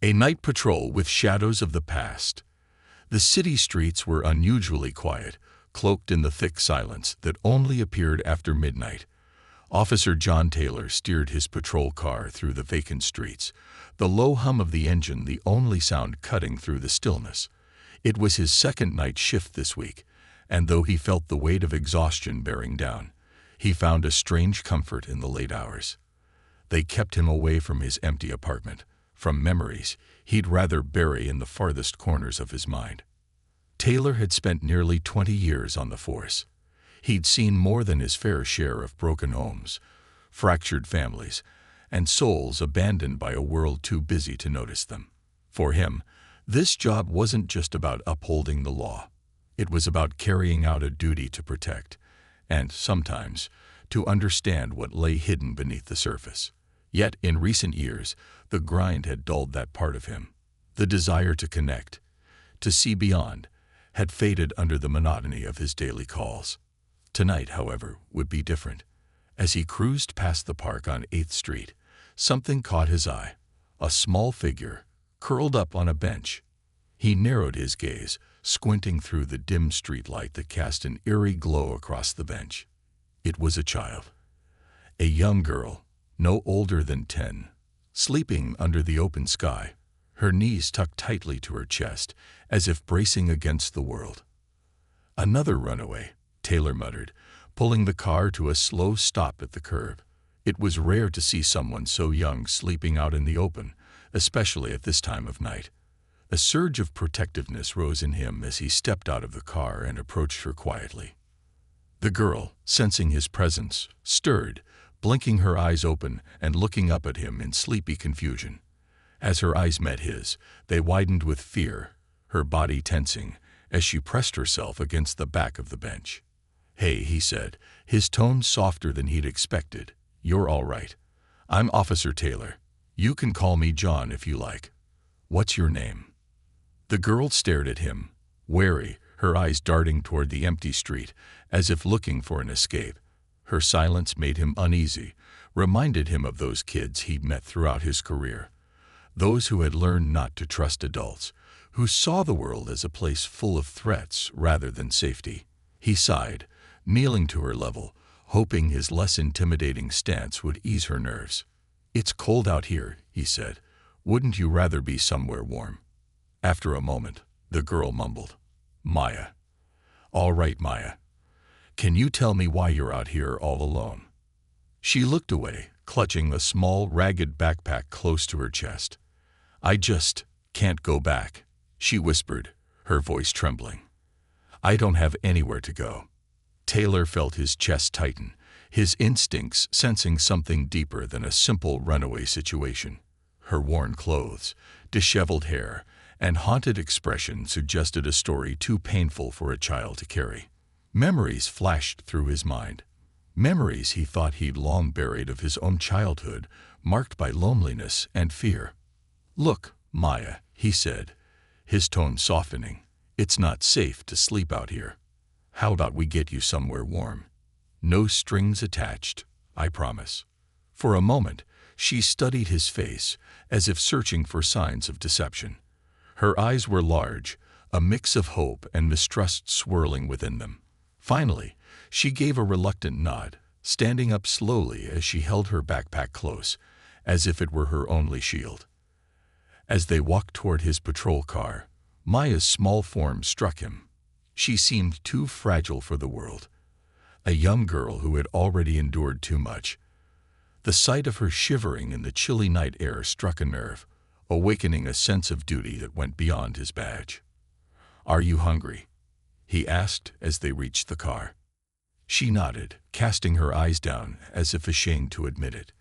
A night patrol with shadows of the past. The city streets were unusually quiet, cloaked in the thick silence that only appeared after midnight. Officer John Taylor steered his patrol car through the vacant streets, the low hum of the engine the only sound cutting through the stillness. It was his second night shift this week, and though he felt the weight of exhaustion bearing down, he found a strange comfort in the late hours. They kept him away from his empty apartment, from memories he'd rather bury in the farthest corners of his mind. Taylor had spent nearly 20 years on the force. He'd seen more than his fair share of broken homes, fractured families, and souls abandoned by a world too busy to notice them. For him, this job wasn't just about upholding the law. It was about carrying out a duty to protect, and, sometimes, to understand what lay hidden beneath the surface. Yet, in recent years, the grind had dulled that part of him. The desire to connect, to see beyond, had faded under the monotony of his daily calls. Tonight, however, would be different. As he cruised past the park on 8th Street, something caught his eye. A small figure, curled up on a bench. He narrowed his gaze, squinting through the dim streetlight that cast an eerie glow across the bench. It was a child. A young girl, no older than 10, sleeping under the open sky, her knees tucked tightly to her chest, as if bracing against the world. "Another runaway," Taylor muttered, pulling the car to a slow stop at the curb. It was rare to see someone so young sleeping out in the open, especially at this time of night. A surge of protectiveness rose in him as he stepped out of the car and approached her quietly. The girl, sensing his presence, stirred, blinking her eyes open and looking up at him in sleepy confusion. As her eyes met his, they widened with fear, her body tensing as she pressed herself against the back of the bench. "Hey," he said, his tone softer than he'd expected. "You're all right. I'm Officer Taylor. You can call me John if you like. What's your name?" The girl stared at him, wary, her eyes darting toward the empty street, as if looking for an escape. Her silence made him uneasy, reminded him of those kids he'd met throughout his career. Those who had learned not to trust adults, who saw the world as a place full of threats rather than safety. He sighed, kneeling to her level, hoping his less intimidating stance would ease her nerves. "It's cold out here," he said. "Wouldn't you rather be somewhere warm?" After a moment, the girl mumbled, "Maya." "All right, Maya. Can you tell me why you're out here all alone?" She looked away, clutching a small, ragged backpack close to her chest. "I just can't go back," she whispered, her voice trembling. "I don't have anywhere to go." Taylor felt his chest tighten, his instincts sensing something deeper than a simple runaway situation. Her worn clothes, disheveled hair, and haunted expression suggested a story too painful for a child to carry. Memories flashed through his mind. Memories he thought he'd long buried of his own childhood, marked by loneliness and fear. "Look, Maya," he said, his tone softening. "It's not safe to sleep out here. How about we get you somewhere warm? No strings attached, I promise." For a moment, she studied his face, as if searching for signs of deception. Her eyes were large, a mix of hope and mistrust swirling within them. Finally, she gave a reluctant nod, standing up slowly as she held her backpack close, as if it were her only shield. As they walked toward his patrol car, Maya's small form struck him. She seemed too fragile for the world. A young girl who had already endured too much. The sight of her shivering in the chilly night air struck a nerve, awakening a sense of duty that went beyond his badge. "Are you hungry?" he asked as they reached the car. She nodded, casting her eyes down as if ashamed to admit it.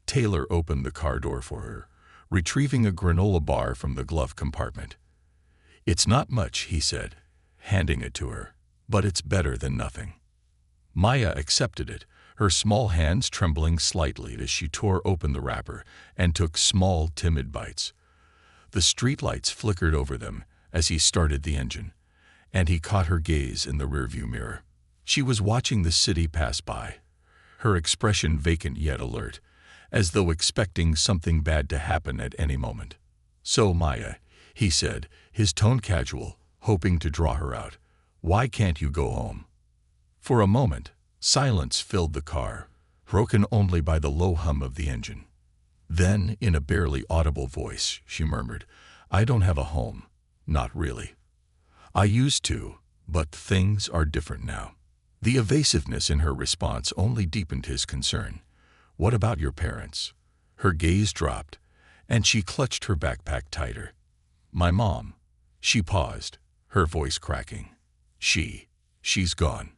Taylor opened the car door for her, retrieving a granola bar from the glove compartment. "It's not much," he said, handing it to her, "but it's better than nothing." Maya accepted it, her small hands trembling slightly as she tore open the wrapper and took small, timid bites. The streetlights flickered over them as he started the engine, and he caught her gaze in the rearview mirror. She was watching the city pass by, her expression vacant yet alert, as though expecting something bad to happen at any moment. "So, Maya," he said, his tone casual, hoping to draw her out, "why can't you go home?" For a moment, silence filled the car, broken only by the low hum of the engine. Then, in a barely audible voice, she murmured, "I don't have a home. Not really. I used to, but things are different now." The evasiveness in her response only deepened his concern. "What about your parents?" Her gaze dropped, and she clutched her backpack tighter. "My mom." She paused, her voice cracking. She's gone.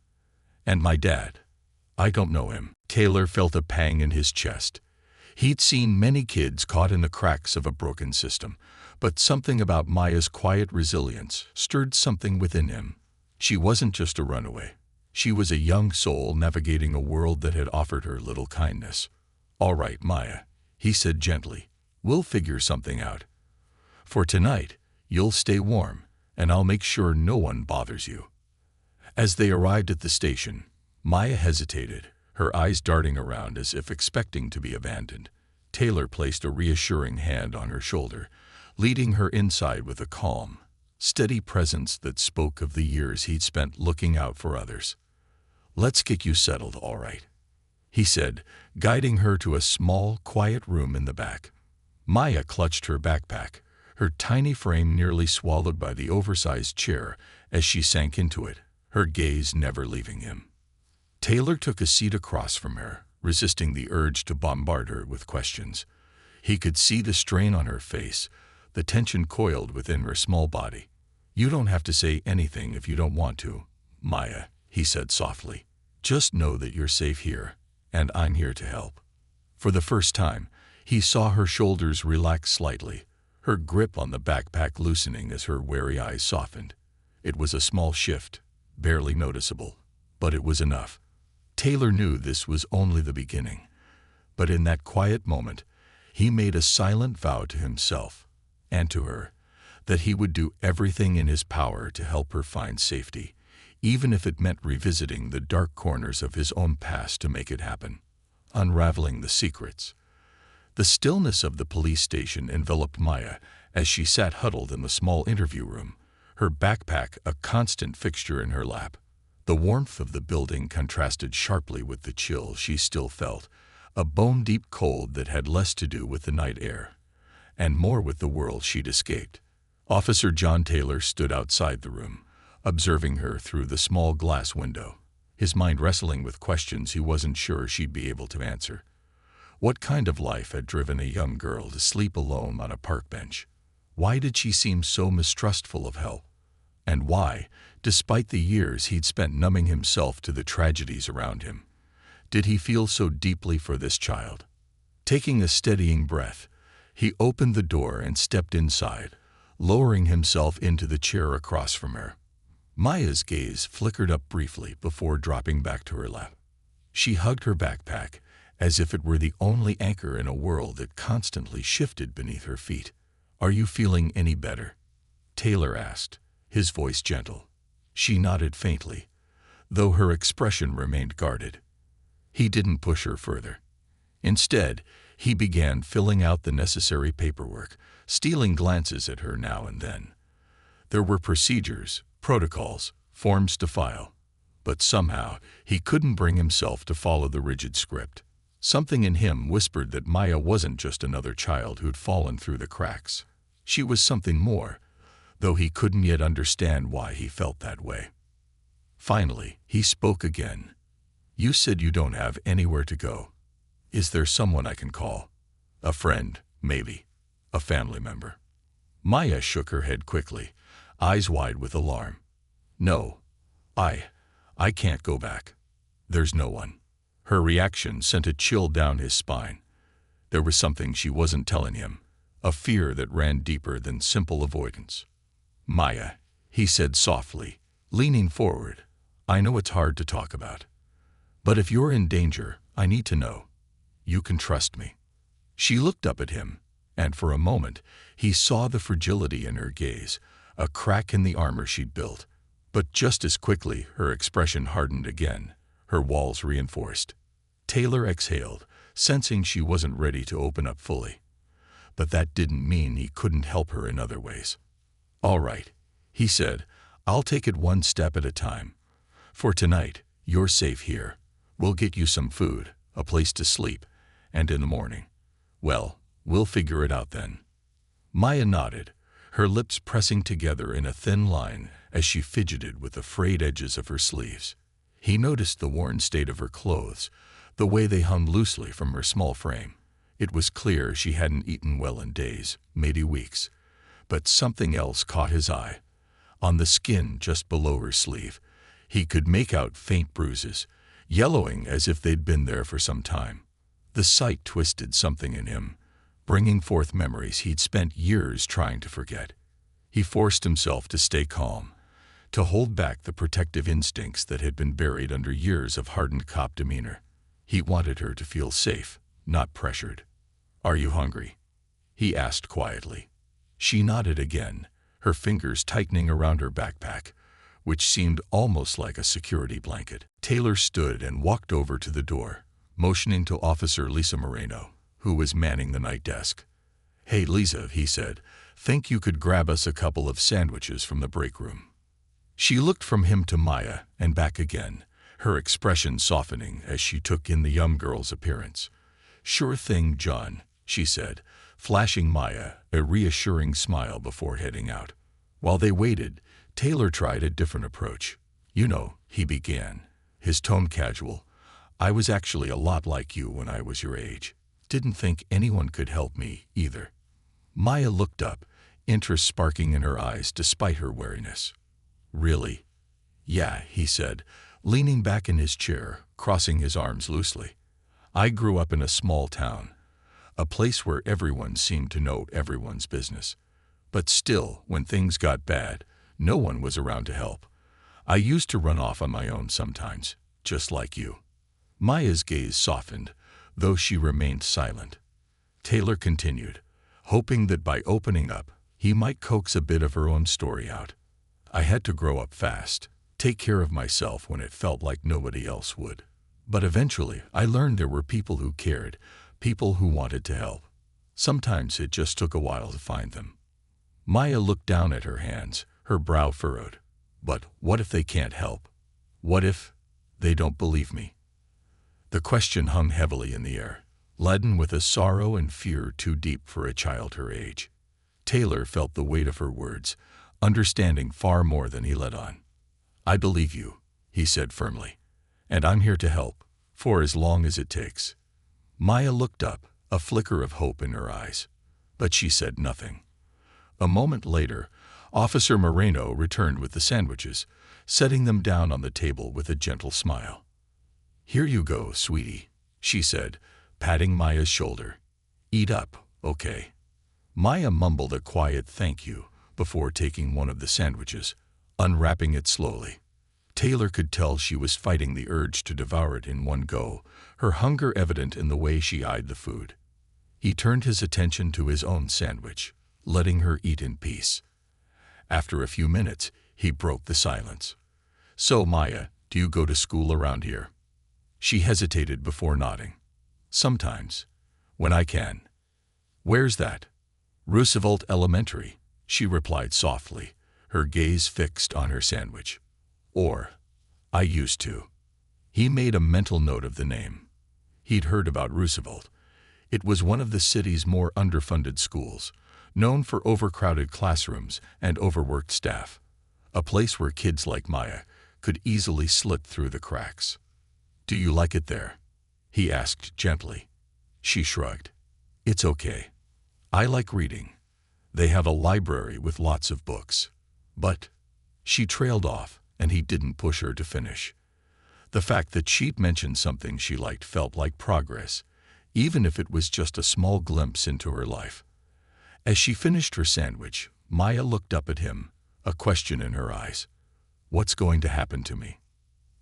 "And my dad? I don't know him." Taylor felt a pang in his chest. He'd seen many kids caught in the cracks of a broken system, but something about Maya's quiet resilience stirred something within him. She wasn't just a runaway. She was a young soul navigating a world that had offered her little kindness. "All right, Maya," he said gently. "We'll figure something out. For tonight, you'll stay warm, and I'll make sure no one bothers you." As they arrived at the station, Maya hesitated, her eyes darting around as if expecting to be abandoned. Taylor placed a reassuring hand on her shoulder, leading her inside with a calm, steady presence that spoke of the years he'd spent looking out for others. "Let's get you settled, all right," he said, guiding her to a small, quiet room in the back. Maya clutched her backpack, her tiny frame nearly swallowed by the oversized chair as she sank into it, her gaze never leaving him. Taylor took a seat across from her, resisting the urge to bombard her with questions. He could see the strain on her face, the tension coiled within her small body. "You don't have to say anything if you don't want to, Maya," he said softly. "Just know that you're safe here, and I'm here to help." For the first time, he saw her shoulders relax slightly, her grip on the backpack loosening as her wary eyes softened. It was a small shift, barely noticeable, but it was enough. Taylor knew this was only the beginning, but in that quiet moment, he made a silent vow to himself and to her that he would do everything in his power to help her find safety, even if it meant revisiting the dark corners of his own past to make it happen, unraveling the secrets. The stillness of the police station enveloped Maya as she sat huddled in the small interview room, her backpack a constant fixture in her lap. The warmth of the building contrasted sharply with the chill she still felt, a bone-deep cold that had less to do with the night air, and more with the world she'd escaped. Officer John Taylor stood outside the room, observing her through the small glass window, his mind wrestling with questions he wasn't sure she'd be able to answer. What kind of life had driven a young girl to sleep alone on a park bench? Why did she seem so mistrustful of help? And why, despite the years he'd spent numbing himself to the tragedies around him, did he feel so deeply for this child? Taking a steadying breath, he opened the door and stepped inside, lowering himself into the chair across from her. Maya's gaze flickered up briefly before dropping back to her lap. She hugged her backpack, as if it were the only anchor in a world that constantly shifted beneath her feet. "Are you feeling any better?" Taylor asked, his voice gentle. She nodded faintly, though her expression remained guarded. He didn't push her further. Instead, he began filling out the necessary paperwork, stealing glances at her now and then. There were procedures, protocols, forms to file, but somehow he couldn't bring himself to follow the rigid script. Something in him whispered that Maya wasn't just another child who'd fallen through the cracks. She was something more, though he couldn't yet understand why he felt that way. Finally, he spoke again. "You said you don't have anywhere to go. Is there someone I can call? A friend, maybe. A family member?" Maya shook her head quickly, eyes wide with alarm. "No, I can't go back. There's no one." Her reaction sent a chill down his spine. There was something she wasn't telling him, a fear that ran deeper than simple avoidance. "Maya," he said softly, leaning forward, "I know it's hard to talk about. But if you're in danger, I need to know. You can trust me." She looked up at him, and for a moment he saw the fragility in her gaze, a crack in the armor she'd built. But just as quickly her expression hardened again, her walls reinforced. Taylor exhaled, sensing she wasn't ready to open up fully. but that didn't mean he couldn't help her in other ways. "All right," he said, "I'll take it one step at a time. For tonight, you're safe here. We'll get you some food, a place to sleep, and in the morning, well, we'll figure it out then." Maya nodded, her lips pressing together in a thin line as she fidgeted with the frayed edges of her sleeves. He noticed the worn state of her clothes, the way they hung loosely from her small frame. It was clear she hadn't eaten well in days, maybe weeks. But something else caught his eye. On the skin just below her sleeve, he could make out faint bruises, yellowing as if they'd been there for some time. The sight twisted something in him, bringing forth memories he'd spent years trying to forget. He forced himself to stay calm, to hold back the protective instincts that had been buried under years of hardened cop demeanor. He wanted her to feel safe, not pressured. "Are you hungry?" he asked quietly. She nodded again, her fingers tightening around her backpack, which seemed almost like a security blanket. Taylor stood and walked over to the door, motioning to Officer Lisa Moreno, who was manning the night desk. "Hey, Lisa," he said, "think you could grab us a couple of sandwiches from the break room?" She looked from him to Maya and back again, her expression softening as she took in the young girl's appearance. "Sure thing, John," she said, flashing Maya a reassuring smile before heading out. While they waited, Taylor tried a different approach. "You know," he began, his tone casual, "I was actually a lot like you when I was your age. Didn't think anyone could help me, either." Maya looked up, interest sparking in her eyes despite her wariness. "Really?" "Yeah," he said, leaning back in his chair, crossing his arms loosely. "I grew up in a small town, a place where everyone seemed to know everyone's business. But still, when things got bad, no one was around to help. I used to run off on my own sometimes, just like you." Maya's gaze softened, though she remained silent. Taylor continued, hoping that by opening up, he might coax a bit of her own story out. "I had to grow up fast, take care of myself when it felt like nobody else would. But eventually, I learned there were people who cared, people who wanted to help. Sometimes it just took a while to find them." Maya looked down at her hands, her brow furrowed. "But what if they can't help? What if they don't believe me?" The question hung heavily in the air, laden with a sorrow and fear too deep for a child her age. Taylor felt the weight of her words, understanding far more than he let on. "I believe you," he said firmly, "and I'm here to help, for as long as it takes." Maya looked up, a flicker of hope in her eyes, but she said nothing. A moment later, Officer Moreno returned with the sandwiches, setting them down on the table with a gentle smile. "Here you go, sweetie," she said, patting Maya's shoulder. "Eat up, okay?" Maya mumbled a quiet thank you before taking one of the sandwiches, unwrapping it slowly. Taylor could tell she was fighting the urge to devour it in one go, her hunger evident in the way she eyed the food. He turned his attention to his own sandwich, letting her eat in peace. After a few minutes, he broke the silence. "So, Maya, do you go to school around here?" She hesitated before nodding. "Sometimes, when I can." "Where's that?" "Roosevelt Elementary," she replied softly, her gaze fixed on her sandwich. "Or, I used to." He made a mental note of the name. He'd heard about Roosevelt. It was one of the city's more underfunded schools, known for overcrowded classrooms and overworked staff, a place where kids like Maya could easily slip through the cracks. "Do you like it there?" he asked gently. She shrugged. "It's okay. I like reading. They have a library with lots of books." But she trailed off, and he didn't push her to finish. The fact that she'd mentioned something she liked felt like progress, even if it was just a small glimpse into her life. As she finished her sandwich, Maya looked up at him, a question in her eyes. "What's going to happen to me?"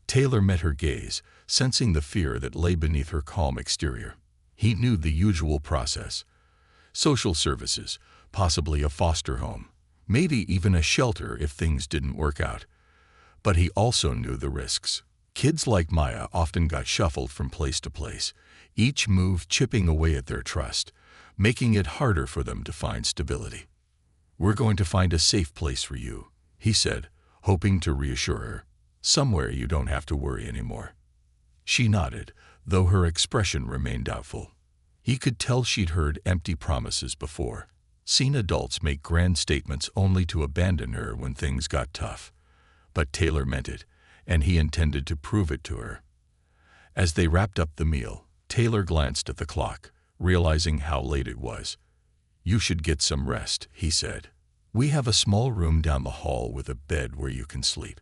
Taylor met her gaze, sensing the fear that lay beneath her calm exterior. He knew the usual process. Social services, possibly a foster home, maybe even a shelter if things didn't work out. But he also knew the risks. Kids like Maya often got shuffled from place to place, each move chipping away at their trust. making it harder for them to find stability. "We're going to find a safe place for you," he said, hoping to reassure her. "Somewhere you don't have to worry anymore." She nodded, though her expression remained doubtful. He could tell she'd heard empty promises before, seen adults make grand statements only to abandon her when things got tough. But Taylor meant it, and he intended to prove it to her. As they wrapped up the meal, Taylor glanced at the clock, realizing how late it was. "You should get some rest," he said. "We have a small room down the hall with a bed where you can sleep.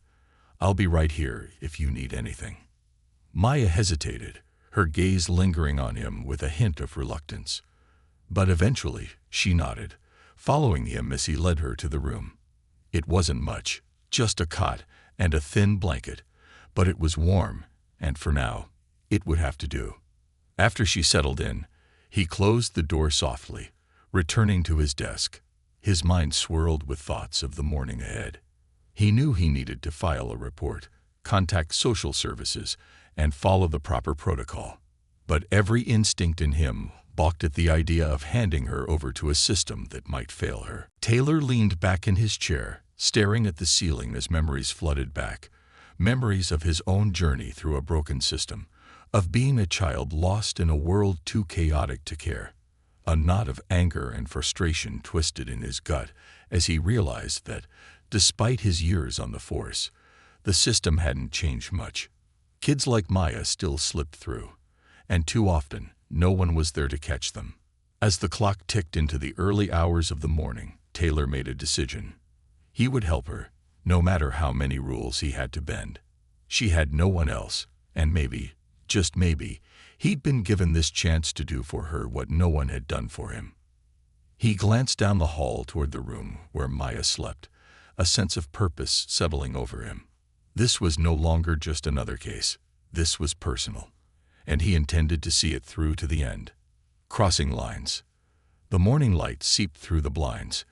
I'll be right here if you need anything." Maya hesitated, her gaze lingering on him with a hint of reluctance. But eventually she nodded, following him as he led her to the room. It wasn't much, just a cot and a thin blanket, but it was warm, and for now, it would have to do. After she settled in, he closed the door softly, returning to his desk. His mind swirled with thoughts of the morning ahead. He knew he needed to file a report, contact social services, and follow the proper protocol. But every instinct in him balked at the idea of handing her over to a system that might fail her. Taylor leaned back in his chair, staring at the ceiling as memories flooded back. Memories of his own journey through a broken system, of being a child lost in a world too chaotic to care. A knot of anger and frustration twisted in his gut as he realized that, despite his years on the force, the system hadn't changed much. Kids like Maya still slipped through, and too often, no one was there to catch them. As the clock ticked into the early hours of the morning, Taylor made a decision. He would help her, no matter how many rules he had to bend. She had no one else, and maybe, just maybe, he'd been given this chance to do for her what no one had done for him. He glanced down the hall toward the room where Maya slept, a sense of purpose settling over him. This was no longer just another case. This was personal, and he intended to see it through to the end. Crossing lines. The morning light seeped through the blinds,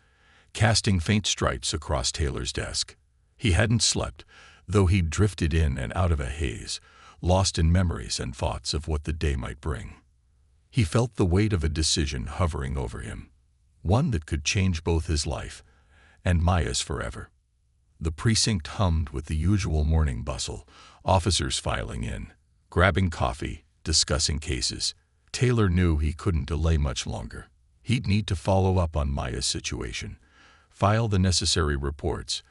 casting faint stripes across Taylor's desk. He hadn't slept, though he'd drifted in and out of a haze, lost in memories and thoughts of what the day might bring. He felt the weight of a decision hovering over him, one that could change both his life and Maya's forever. The precinct hummed with the usual morning bustle, officers filing in, grabbing coffee, discussing cases. Taylor knew he couldn't delay much longer. He'd need to follow up on Maya's situation, file the necessary reports,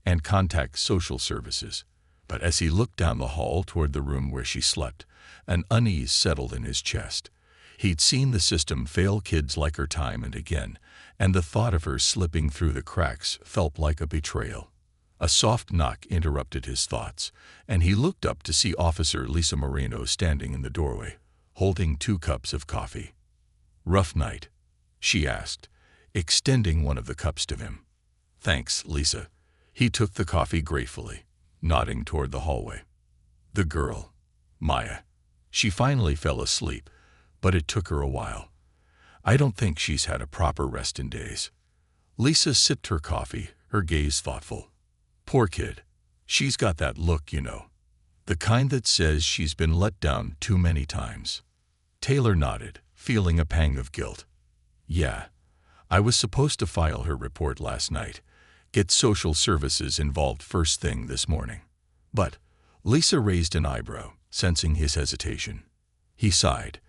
and contact social services. But as he looked down the hall toward the room where she slept, an unease settled in his chest. He'd seen the system fail kids like her time and again, and the thought of her slipping through the cracks felt like a betrayal. A soft knock interrupted his thoughts, and he looked up to see Officer Lisa Moreno standing in the doorway, holding 2 cups of coffee. "Rough night?" she asked, extending one of the cups to him. "Thanks, Lisa." He took the coffee gratefully, nodding toward the hallway. The girl, Maya. She finally fell asleep, but it took her a while. "I don't think she's had a proper rest in days." Lisa sipped her coffee, her gaze thoughtful. "Poor kid. She's got that look, you know. The kind that says she's been let down too many times." Taylor nodded, feeling a pang of guilt. "Yeah, I was supposed to file her report last night, get social services involved first thing this morning. But," Lisa raised an eyebrow, sensing his hesitation. He sighed.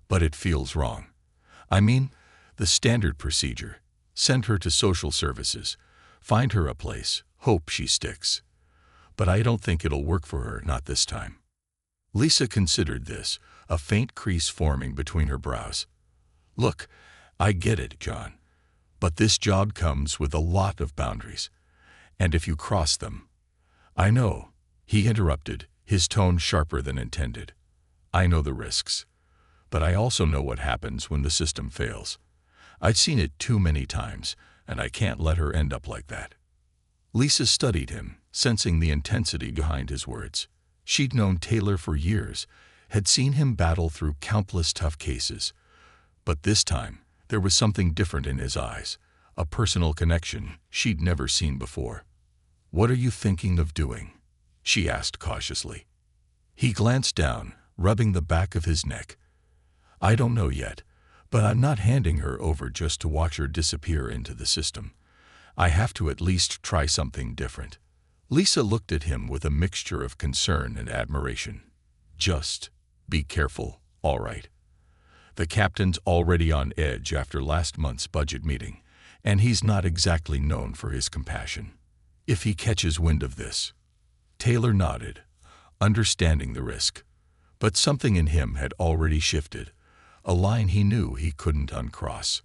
"But it feels wrong. I mean, the standard procedure. Send her to social services, find her a place, hope she sticks. But I don't think it'll work for her, not this time." Lisa considered this, a faint crease forming between her brows. "Look, I get it, John. But this job comes with a lot of boundaries. And if you cross them—" "I know," he interrupted, his tone sharper than intended. "I know the risks. But I also know what happens when the system fails. I've seen it too many times, and I can't let her end up like that." Lisa studied him, sensing the intensity behind his words. She'd known Taylor for years, had seen him battle through countless tough cases. But this time, there was something different in his eyes, a personal connection she'd never seen before. "What are you thinking of doing?" she asked cautiously. He glanced down, rubbing the back of his neck. "I don't know yet, But I'm not handing her over just to watch her disappear into the system. I have to at least try something different. Lisa looked at him with a mixture of concern and admiration. Just be careful, all right? The captain's already on edge after last month's budget meeting, and he's not exactly known for his compassion. If he catches wind of this. Taylor nodded, understanding the risk. But something in him had already shifted, a line he knew he couldn't uncross.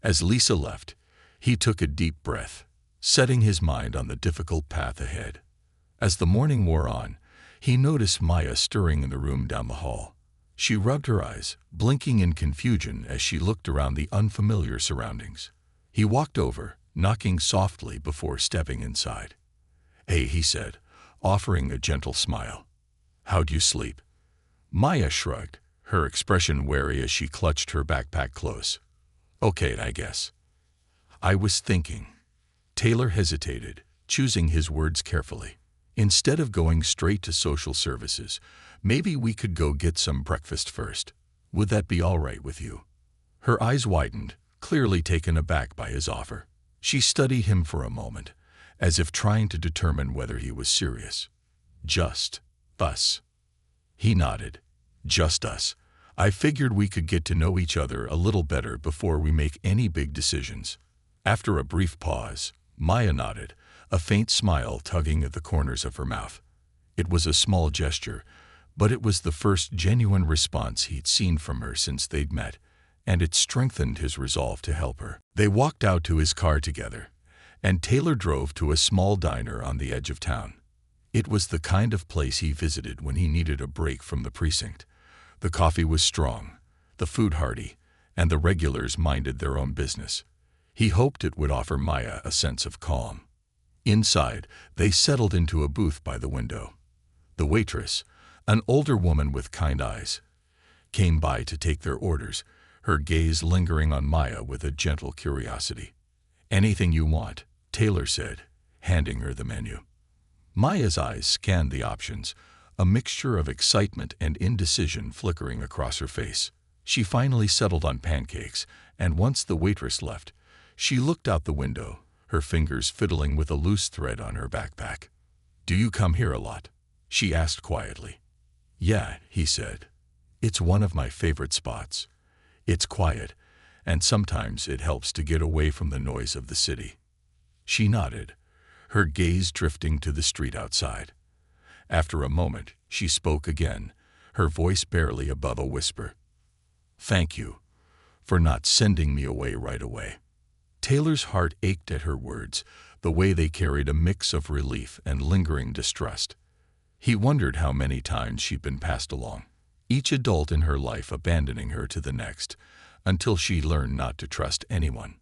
As Lisa left, he took a deep breath, setting his mind on the difficult path ahead. As the morning wore on, he noticed Maya stirring in the room down the hall. She rubbed her eyes, blinking in confusion as she looked around the unfamiliar surroundings. He walked over, knocking softly before stepping inside. "Hey," he said, offering a gentle smile. "How'd you sleep?" Maya shrugged, her expression wary as she clutched her backpack close. "Okay, I guess." "I was thinking." Taylor hesitated, choosing his words carefully. "Instead of going straight to social services, maybe we could go get some breakfast first. Would that be all right with you?" Her eyes widened, clearly taken aback by his offer. She studied him for a moment, as if trying to determine whether he was serious. "Just us." He nodded. "Just us. I figured we could get to know each other a little better before we make any big decisions." After a brief pause, Maya nodded, a faint smile tugging at the corners of her mouth. It was a small gesture, but it was the first genuine response he'd seen from her since they'd met, and it strengthened his resolve to help her. They walked out to his car together, and Taylor drove to a small diner on the edge of town. It was the kind of place he visited when he needed a break from the precinct. The coffee was strong, the food hearty, and the regulars minded their own business. He hoped it would offer Maya a sense of calm. Inside, they settled into a booth by the window. The waitress, an older woman with kind eyes, came by to take their orders, her gaze lingering on Maya with a gentle curiosity. "Anything you want," Taylor said, handing her the menu. Maya's eyes scanned the options, a mixture of excitement and indecision flickering across her face. She finally settled on pancakes, and once the waitress left, she looked out the window, her fingers fiddling with a loose thread on her backpack. "Do you come here a lot?" she asked quietly. "Yeah," he said. "It's one of my favorite spots. It's quiet, and sometimes it helps to get away from the noise of the city." She nodded, her gaze drifting to the street outside. After a moment, she spoke again, her voice barely above a whisper. "Thank you for not sending me away right away." Taylor's heart ached at her words, the way they carried a mix of relief and lingering distrust. He wondered how many times she'd been passed along, each adult in her life abandoning her to the next, until she learned not to trust anyone.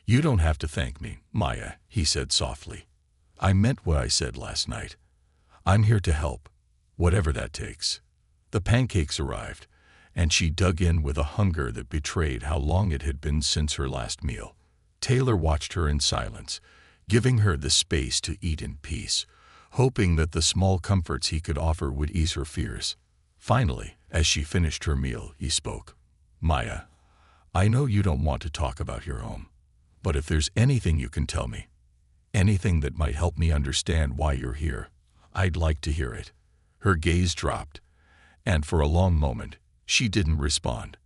"You don't have to thank me, Maya," he said softly. "I meant what I said last night. I'm here to help, whatever that takes." The pancakes arrived, and she dug in with a hunger that betrayed how long it had been since her last meal. Taylor watched her in silence, giving her the space to eat in peace, hoping that the small comforts he could offer would ease her fears. Finally, as she finished her meal, he spoke. "Maya, I know you don't want to talk about your home, but if there's anything you can tell me, anything that might help me understand why you're here, I'd like to hear it." Her gaze dropped, and for a long moment, she didn't respond.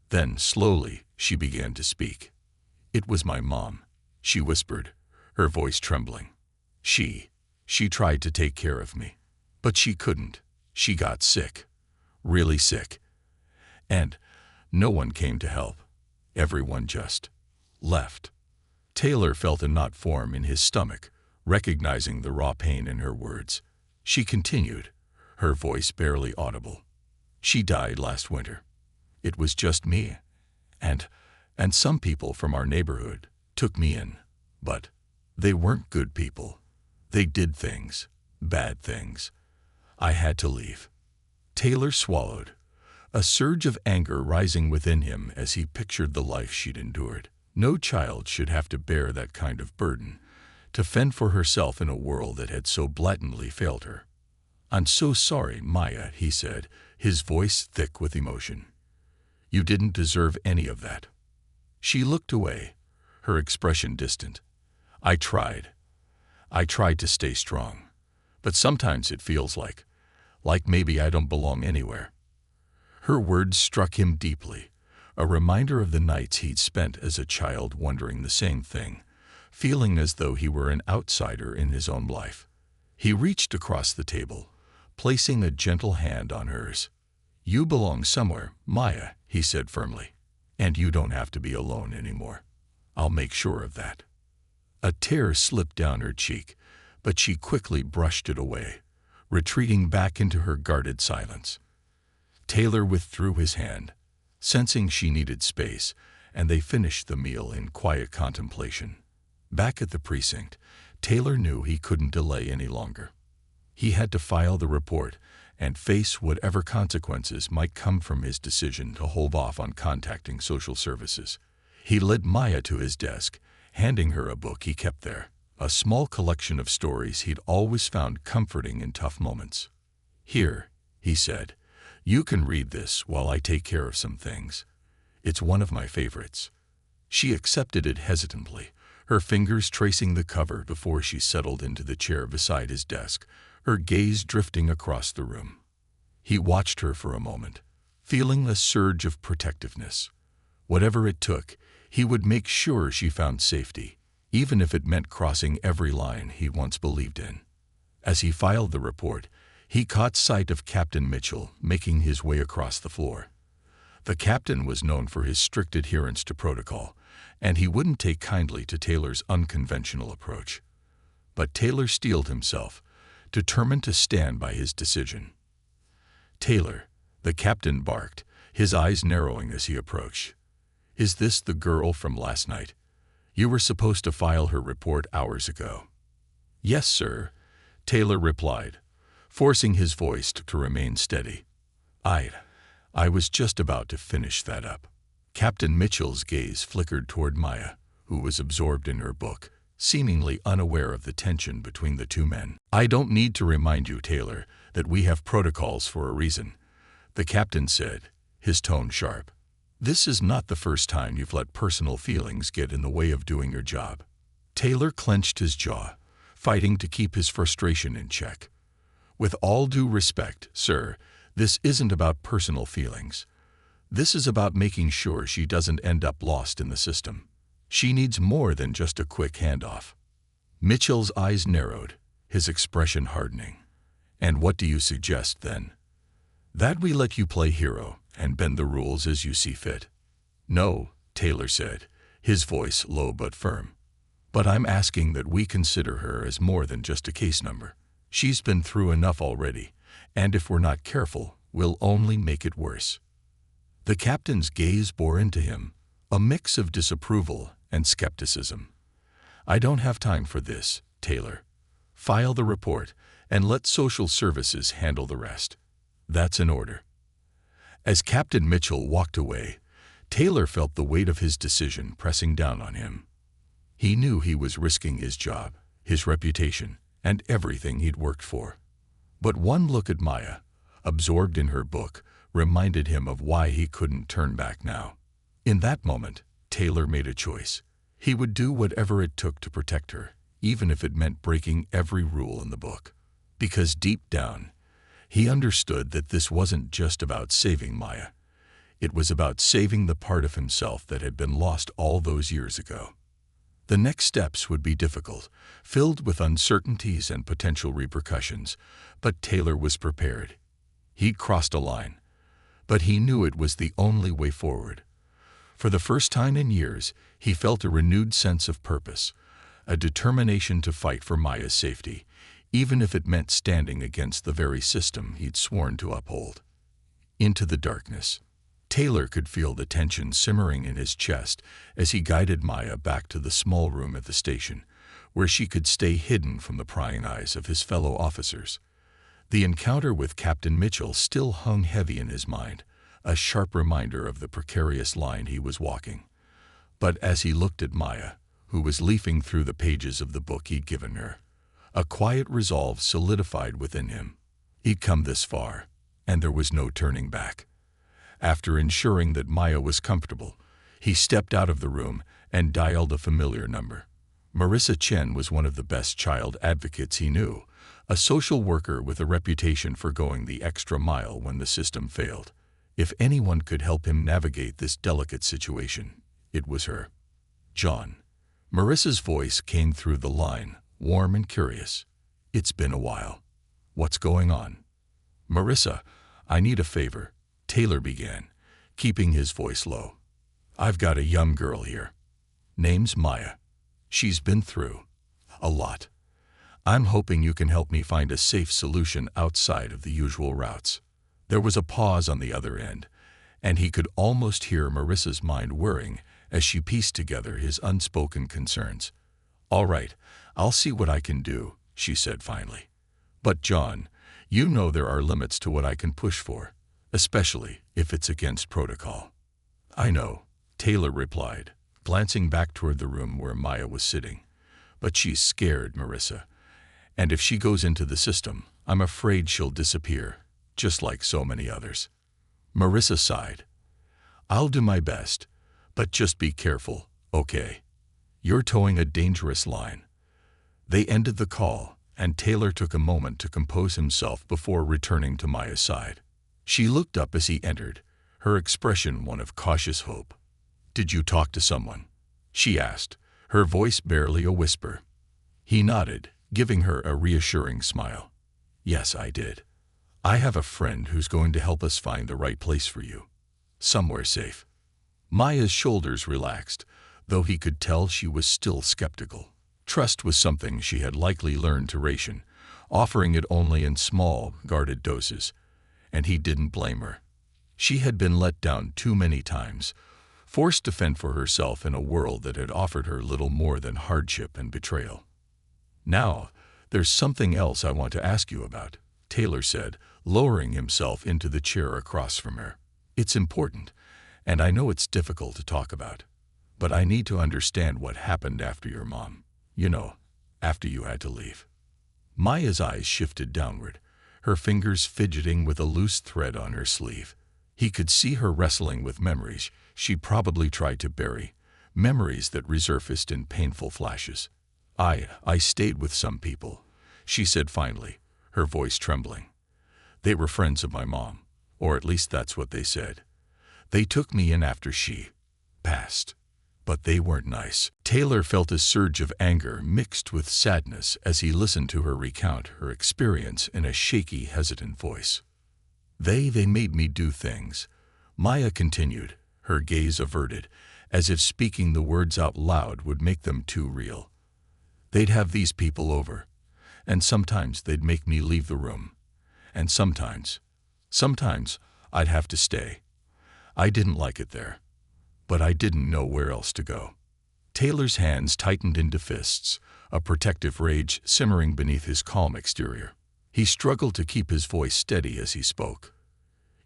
Then, slowly, she began to speak. "It was my mom," she whispered, her voice trembling. She tried to take care of me, but she couldn't. She got sick, really sick. And no one came to help. Everyone just left." Taylor felt a knot form in his stomach, recognizing the raw pain in her words. She continued, her voice barely audible. "She died last winter. It was just me, and some people from our neighborhood took me in, but they weren't good people. They did things, bad things. I had to leave." Taylor swallowed, a surge of anger rising within him as he pictured the life she'd endured. No child should have to bear that kind of burden, to fend for herself in a world that had so blatantly failed her. "I'm so sorry, Maya," he said, his voice thick with emotion. You didn't deserve any of that." She looked away, her expression distant. I tried to stay strong. But sometimes it feels like maybe I don't belong anywhere." Her words struck him deeply, a reminder of the nights he'd spent as a child wondering the same thing, feeling as though he were an outsider in his own life. He reached across the table, placing a gentle hand on hers. "You belong somewhere, Maya," he said firmly. "And you don't have to be alone anymore. I'll make sure of that." A tear slipped down her cheek, but she quickly brushed it away, retreating back into her guarded silence. Taylor withdrew his hand, sensing she needed space, and they finished the meal in quiet contemplation. Back at the precinct, Taylor knew he couldn't delay any longer. He had to file the report and face whatever consequences might come from his decision to hold off on contacting social services. He led Maya to his desk, handing her a book he kept there, a small collection of stories he'd always found comforting in tough moments. "Here," he said, "you can read this while I take care of some things. It's one of my favorites." She accepted it hesitantly, her fingers tracing the cover before she settled into the chair beside his desk, her gaze drifting across the room. He watched her for a moment, feeling a surge of protectiveness. Whatever it took, he would make sure she found safety, even if it meant crossing every line he once believed in. As he filed the report, he caught sight of Captain Mitchell making his way across the floor. The captain was known for his strict adherence to protocol, and he wouldn't take kindly to Taylor's unconventional approach. But Taylor steeled himself, determined to stand by his decision. "Taylor," the captain barked, his eyes narrowing as he approached. "Is this the girl from last night? You were supposed to file her report hours ago." "Yes, sir," Taylor replied, forcing his voice to remain steady. I was just about to finish that up." Captain Mitchell's gaze flickered toward Maya, who was absorbed in her book, seemingly unaware of the tension between the two men. "I don't need to remind you, Taylor, that we have protocols for a reason," the captain said, his tone sharp. "This is not the first time you've let personal feelings get in the way of doing your job." Taylor clenched his jaw, fighting to keep his frustration in check. "With all due respect, sir, this isn't about personal feelings. This is about making sure she doesn't end up lost in the system. She needs more than just a quick handoff." Mitchell's eyes narrowed, his expression hardening. "And what do you suggest, then?" "That we let you play hero and bend the rules as you see fit." "No," Taylor said, his voice low but firm. "But I'm asking that we consider her as more than just a case number. She's been through enough already, and if we're not careful, we'll only make it worse." The captain's gaze bore into him, a mix of disapproval and skepticism. "I don't have time for this, Taylor. File the report and let social services handle the rest. That's an order." As Captain Mitchell walked away, Taylor felt the weight of his decision pressing down on him. He knew he was risking his job, his reputation, and everything he'd worked for. But one look at Maya, absorbed in her book, reminded him of why he couldn't turn back now. In that moment, Taylor made a choice. He would do whatever it took to protect her, even if it meant breaking every rule in the book. Because deep down, he understood that this wasn't just about saving Maya. It was about saving the part of himself that had been lost all those years ago. The next steps would be difficult, filled with uncertainties and potential repercussions, but Taylor was prepared. He'd crossed a line, but he knew it was the only way forward. For the first time in years, he felt a renewed sense of purpose, a determination to fight for Maya's safety, even if it meant standing against the very system he'd sworn to uphold. Into the darkness, Taylor could feel the tension simmering in his chest as he guided Maya back to the small room at the station, where she could stay hidden from the prying eyes of his fellow officers. The encounter with Captain Mitchell still hung heavy in his mind, a sharp reminder of the precarious line he was walking. But as he looked at Maya, who was leafing through the pages of the book he'd given her, a quiet resolve solidified within him. He'd come this far, and there was no turning back. After ensuring that Maya was comfortable, he stepped out of the room and dialed a familiar number. Marissa Chen was one of the best child advocates he knew, a social worker with a reputation for going the extra mile when the system failed. If anyone could help him navigate this delicate situation, it was her. "John." Marissa's voice came through the line, warm and curious. "It's been a while. What's going on?" "Marissa, I need a favor," Taylor began, keeping his voice low. "I've got a young girl here. Name's Maya. She's been through a lot. I'm hoping you can help me find a safe solution outside of the usual routes." There was a pause on the other end, and he could almost hear Marissa's mind whirring as she pieced together his unspoken concerns. "All right, I'll see what I can do," she said finally. "But John, you know there are limits to what I can push for, especially if it's against protocol." "I know," Taylor replied, glancing back toward the room where Maya was sitting. "But she's scared, Marissa. And if she goes into the system, I'm afraid she'll disappear, just like so many others." Marissa sighed. "I'll do my best, but just be careful, okay? You're towing a dangerous line." They ended the call, and Taylor took a moment to compose himself before returning to Maya's side. She looked up as he entered, her expression one of cautious hope. "Did you talk to someone?" she asked, her voice barely a whisper. He nodded, giving her a reassuring smile. "Yes, I did. I have a friend who's going to help us find the right place for you. Somewhere safe." Maya's shoulders relaxed, though he could tell she was still skeptical. Trust was something she had likely learned to ration, offering it only in small, guarded doses, and he didn't blame her. She had been let down too many times, forced to fend for herself in a world that had offered her little more than hardship and betrayal. "Now, there's something else I want to ask you about," Taylor said, lowering himself into the chair across from her. "It's important, and I know it's difficult to talk about, but I need to understand what happened after your mom. You know, after you had to leave." Maya's eyes shifted downward, her fingers fidgeting with a loose thread on her sleeve. He could see her wrestling with memories she probably tried to bury, memories that resurfaced in painful flashes. I stayed with some people," she said finally, her voice trembling. "They were friends of my mom, or at least that's what they said. They took me in after she passed, but they weren't nice." Taylor felt a surge of anger mixed with sadness as he listened to her recount her experience in a shaky, hesitant voice. They made me do things," Maya continued, her gaze averted, as if speaking the words out loud would make them too real. "They'd have these people over, and sometimes they'd make me leave the room. And sometimes I'd have to stay. I didn't like it there, but I didn't know where else to go." Taylor's hands tightened into fists, a protective rage simmering beneath his calm exterior. He struggled to keep his voice steady as he spoke.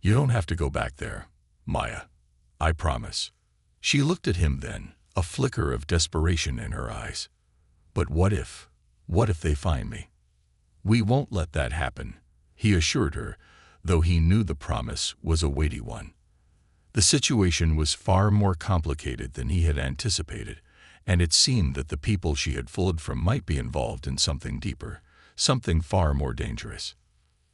"You don't have to go back there, Maya. I promise." She looked at him then, a flicker of desperation in her eyes. "But what if they find me?" "We won't let that happen," he assured her, though he knew the promise was a weighty one. The situation was far more complicated than he had anticipated, and it seemed that the people she had fled from might be involved in something deeper, something far more dangerous.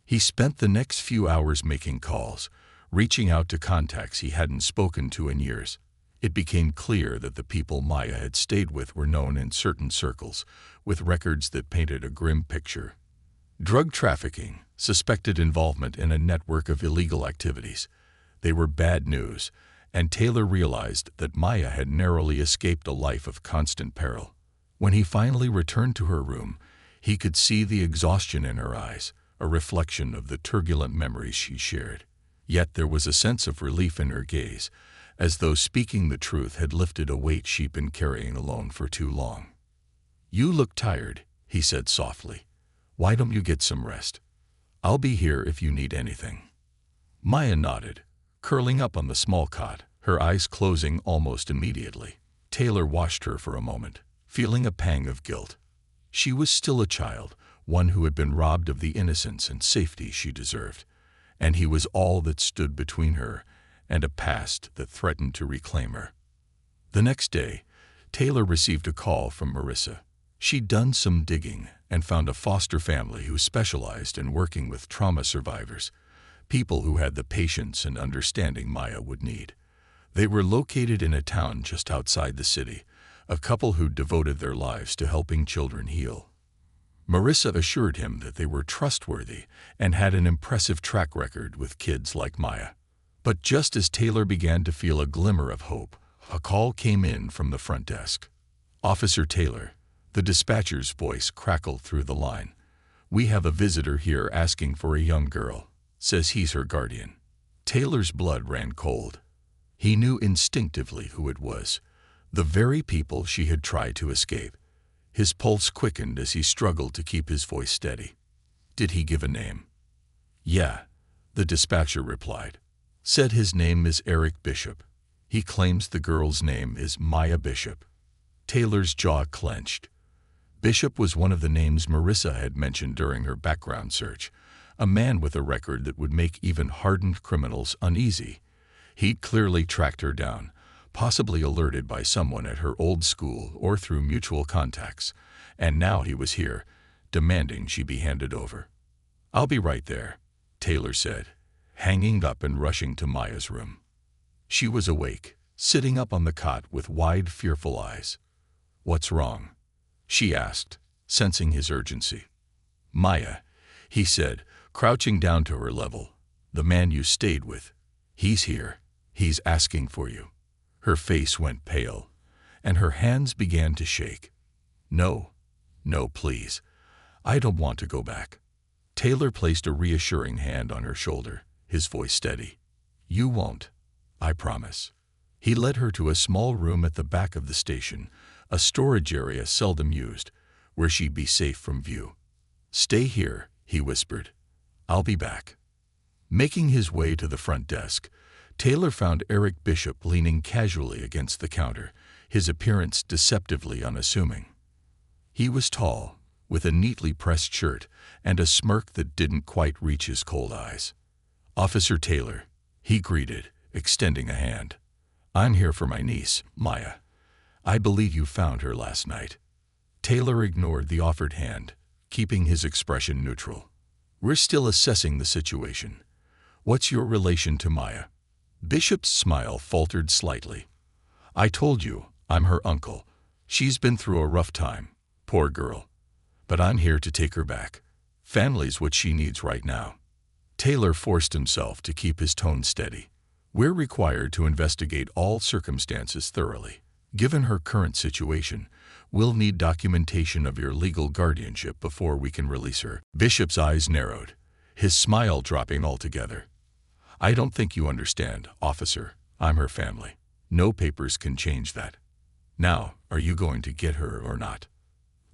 He spent the next few hours making calls, reaching out to contacts he hadn't spoken to in years. It became clear that the people Maya had stayed with were known in certain circles, with records that painted a grim picture. Drug trafficking, suspected involvement in a network of illegal activities. They were bad news, and Taylor realized that Maya had narrowly escaped a life of constant peril. When he finally returned to her room, he could see the exhaustion in her eyes, a reflection of the turbulent memories she shared. Yet there was a sense of relief in her gaze, as though speaking the truth had lifted a weight she'd been carrying alone for too long. "You look tired," he said softly. "Why don't you get some rest? I'll be here if you need anything." Maya nodded, curling up on the small cot, her eyes closing almost immediately. Taylor watched her for a moment, feeling a pang of guilt. She was still a child, one who had been robbed of the innocence and safety she deserved, and he was all that stood between her and a past that threatened to reclaim her. The next day, Taylor received a call from Marissa. She'd done some digging and found a foster family who specialized in working with trauma survivors, people who had the patience and understanding Maya would need. They were located in a town just outside the city, a couple who devoted their lives to helping children heal. Marissa assured him that they were trustworthy and had an impressive track record with kids like Maya. But just as Taylor began to feel a glimmer of hope, a call came in from the front desk. "Officer Taylor," the dispatcher's voice crackled through the line. "We have a visitor here asking for a young girl. Says he's her guardian." Taylor's blood ran cold. He knew instinctively who it was, the very people she had tried to escape. His pulse quickened as he struggled to keep his voice steady. "Did he give a name?" "Yeah," the dispatcher replied. "Said his name is Eric Bishop. He claims the girl's name is Maya Bishop." Taylor's jaw clenched. Bishop was one of the names Marissa had mentioned during her background search, a man with a record that would make even hardened criminals uneasy. He'd clearly tracked her down, possibly alerted by someone at her old school or through mutual contacts, and now he was here, demanding she be handed over. "I'll be right there," Taylor said, hanging up and rushing to Maya's room. She was awake, sitting up on the cot with wide, fearful eyes. "What's wrong?" she asked, sensing his urgency. "Maya," he said, crouching down to her level. "The man you stayed with. He's here. He's asking for you." Her face went pale, and her hands began to shake. "No, no, please. I don't want to go back." Taylor placed a reassuring hand on her shoulder, his voice steady. "You won't. I promise." He led her to a small room at the back of the station, a storage area seldom used, where she'd be safe from view. "Stay here," he whispered. "I'll be back." Making his way to the front desk, Taylor found Eric Bishop leaning casually against the counter, his appearance deceptively unassuming. He was tall, with a neatly pressed shirt and a smirk that didn't quite reach his cold eyes. "Officer Taylor," he greeted, extending a hand. "I'm here for my niece, Maya. I believe you found her last night." Taylor ignored the offered hand, keeping his expression neutral. "We're still assessing the situation. What's your relation to Maya?" Bishop's smile faltered slightly. "I told you, I'm her uncle. She's been through a rough time, poor girl. But I'm here to take her back. Family's what she needs right now." Taylor forced himself to keep his tone steady. "We're required to investigate all circumstances thoroughly. Given her current situation, we'll need documentation of your legal guardianship before we can release her." Bishop's eyes narrowed, his smile dropping altogether. "I don't think you understand, officer. I'm her family. No papers can change that. Now, are you going to get her or not?"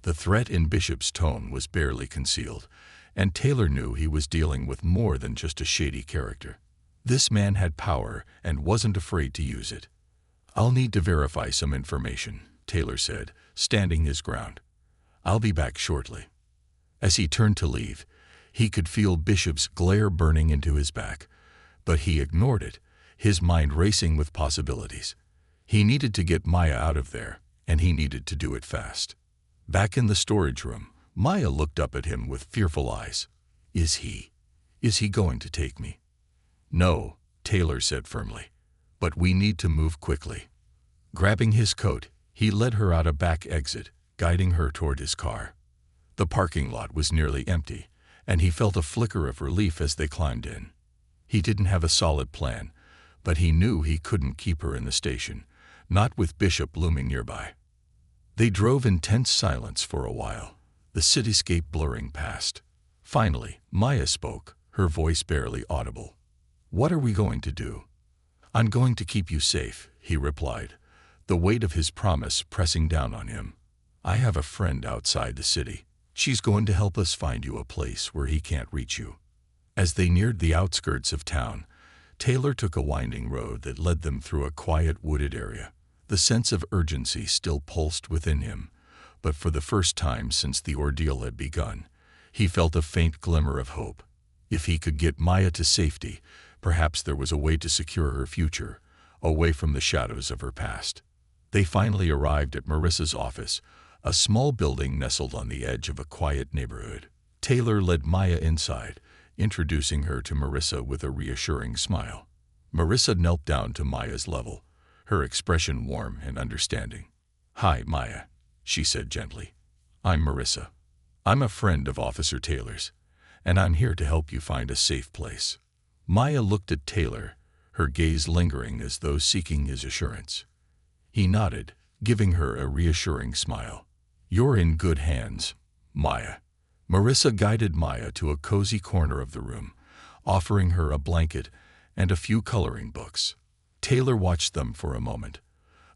The threat in Bishop's tone was barely concealed, and Taylor knew he was dealing with more than just a shady character. This man had power and wasn't afraid to use it. "I'll need to verify some information," Taylor said, standing his ground. "I'll be back shortly." As he turned to leave, he could feel Bishop's glare burning into his back, but he ignored it, his mind racing with possibilities. He needed to get Maya out of there, and he needed to do it fast. Back in the storage room, Maya looked up at him with fearful eyes. Is he going to take me?" "No," Taylor said firmly, "but we need to move quickly." Grabbing his coat, he led her out a back exit, guiding her toward his car. The parking lot was nearly empty, and he felt a flicker of relief as they climbed in. He didn't have a solid plan, but he knew he couldn't keep her in the station, not with Bishop looming nearby. They drove in tense silence for a while, the cityscape blurring past. Finally, Maya spoke, her voice barely audible. "What are we going to do?" "I'm going to keep you safe," he replied, the weight of his promise pressing down on him. "I have a friend outside the city. She's going to help us find you a place where he can't reach you." As they neared the outskirts of town, Taylor took a winding road that led them through a quiet wooded area. The sense of urgency still pulsed within him, but for the first time since the ordeal had begun, he felt a faint glimmer of hope. If he could get Maya to safety, Perhaps there was a way to secure her future, away from the shadows of her past. They finally arrived at Marissa's office, a small building nestled on the edge of a quiet neighborhood. Taylor led Maya inside, introducing her to Marissa with a reassuring smile. Marissa knelt down to Maya's level, her expression warm and understanding. "Hi, Maya," she said gently. "I'm Marissa. I'm a friend of Officer Taylor's, and I'm here to help you find a safe place." Maya looked at Taylor, her gaze lingering as though seeking his assurance. He nodded, giving her a reassuring smile. "You're in good hands, Maya." Marissa guided Maya to a cozy corner of the room, offering her a blanket and a few coloring books. Taylor watched them for a moment,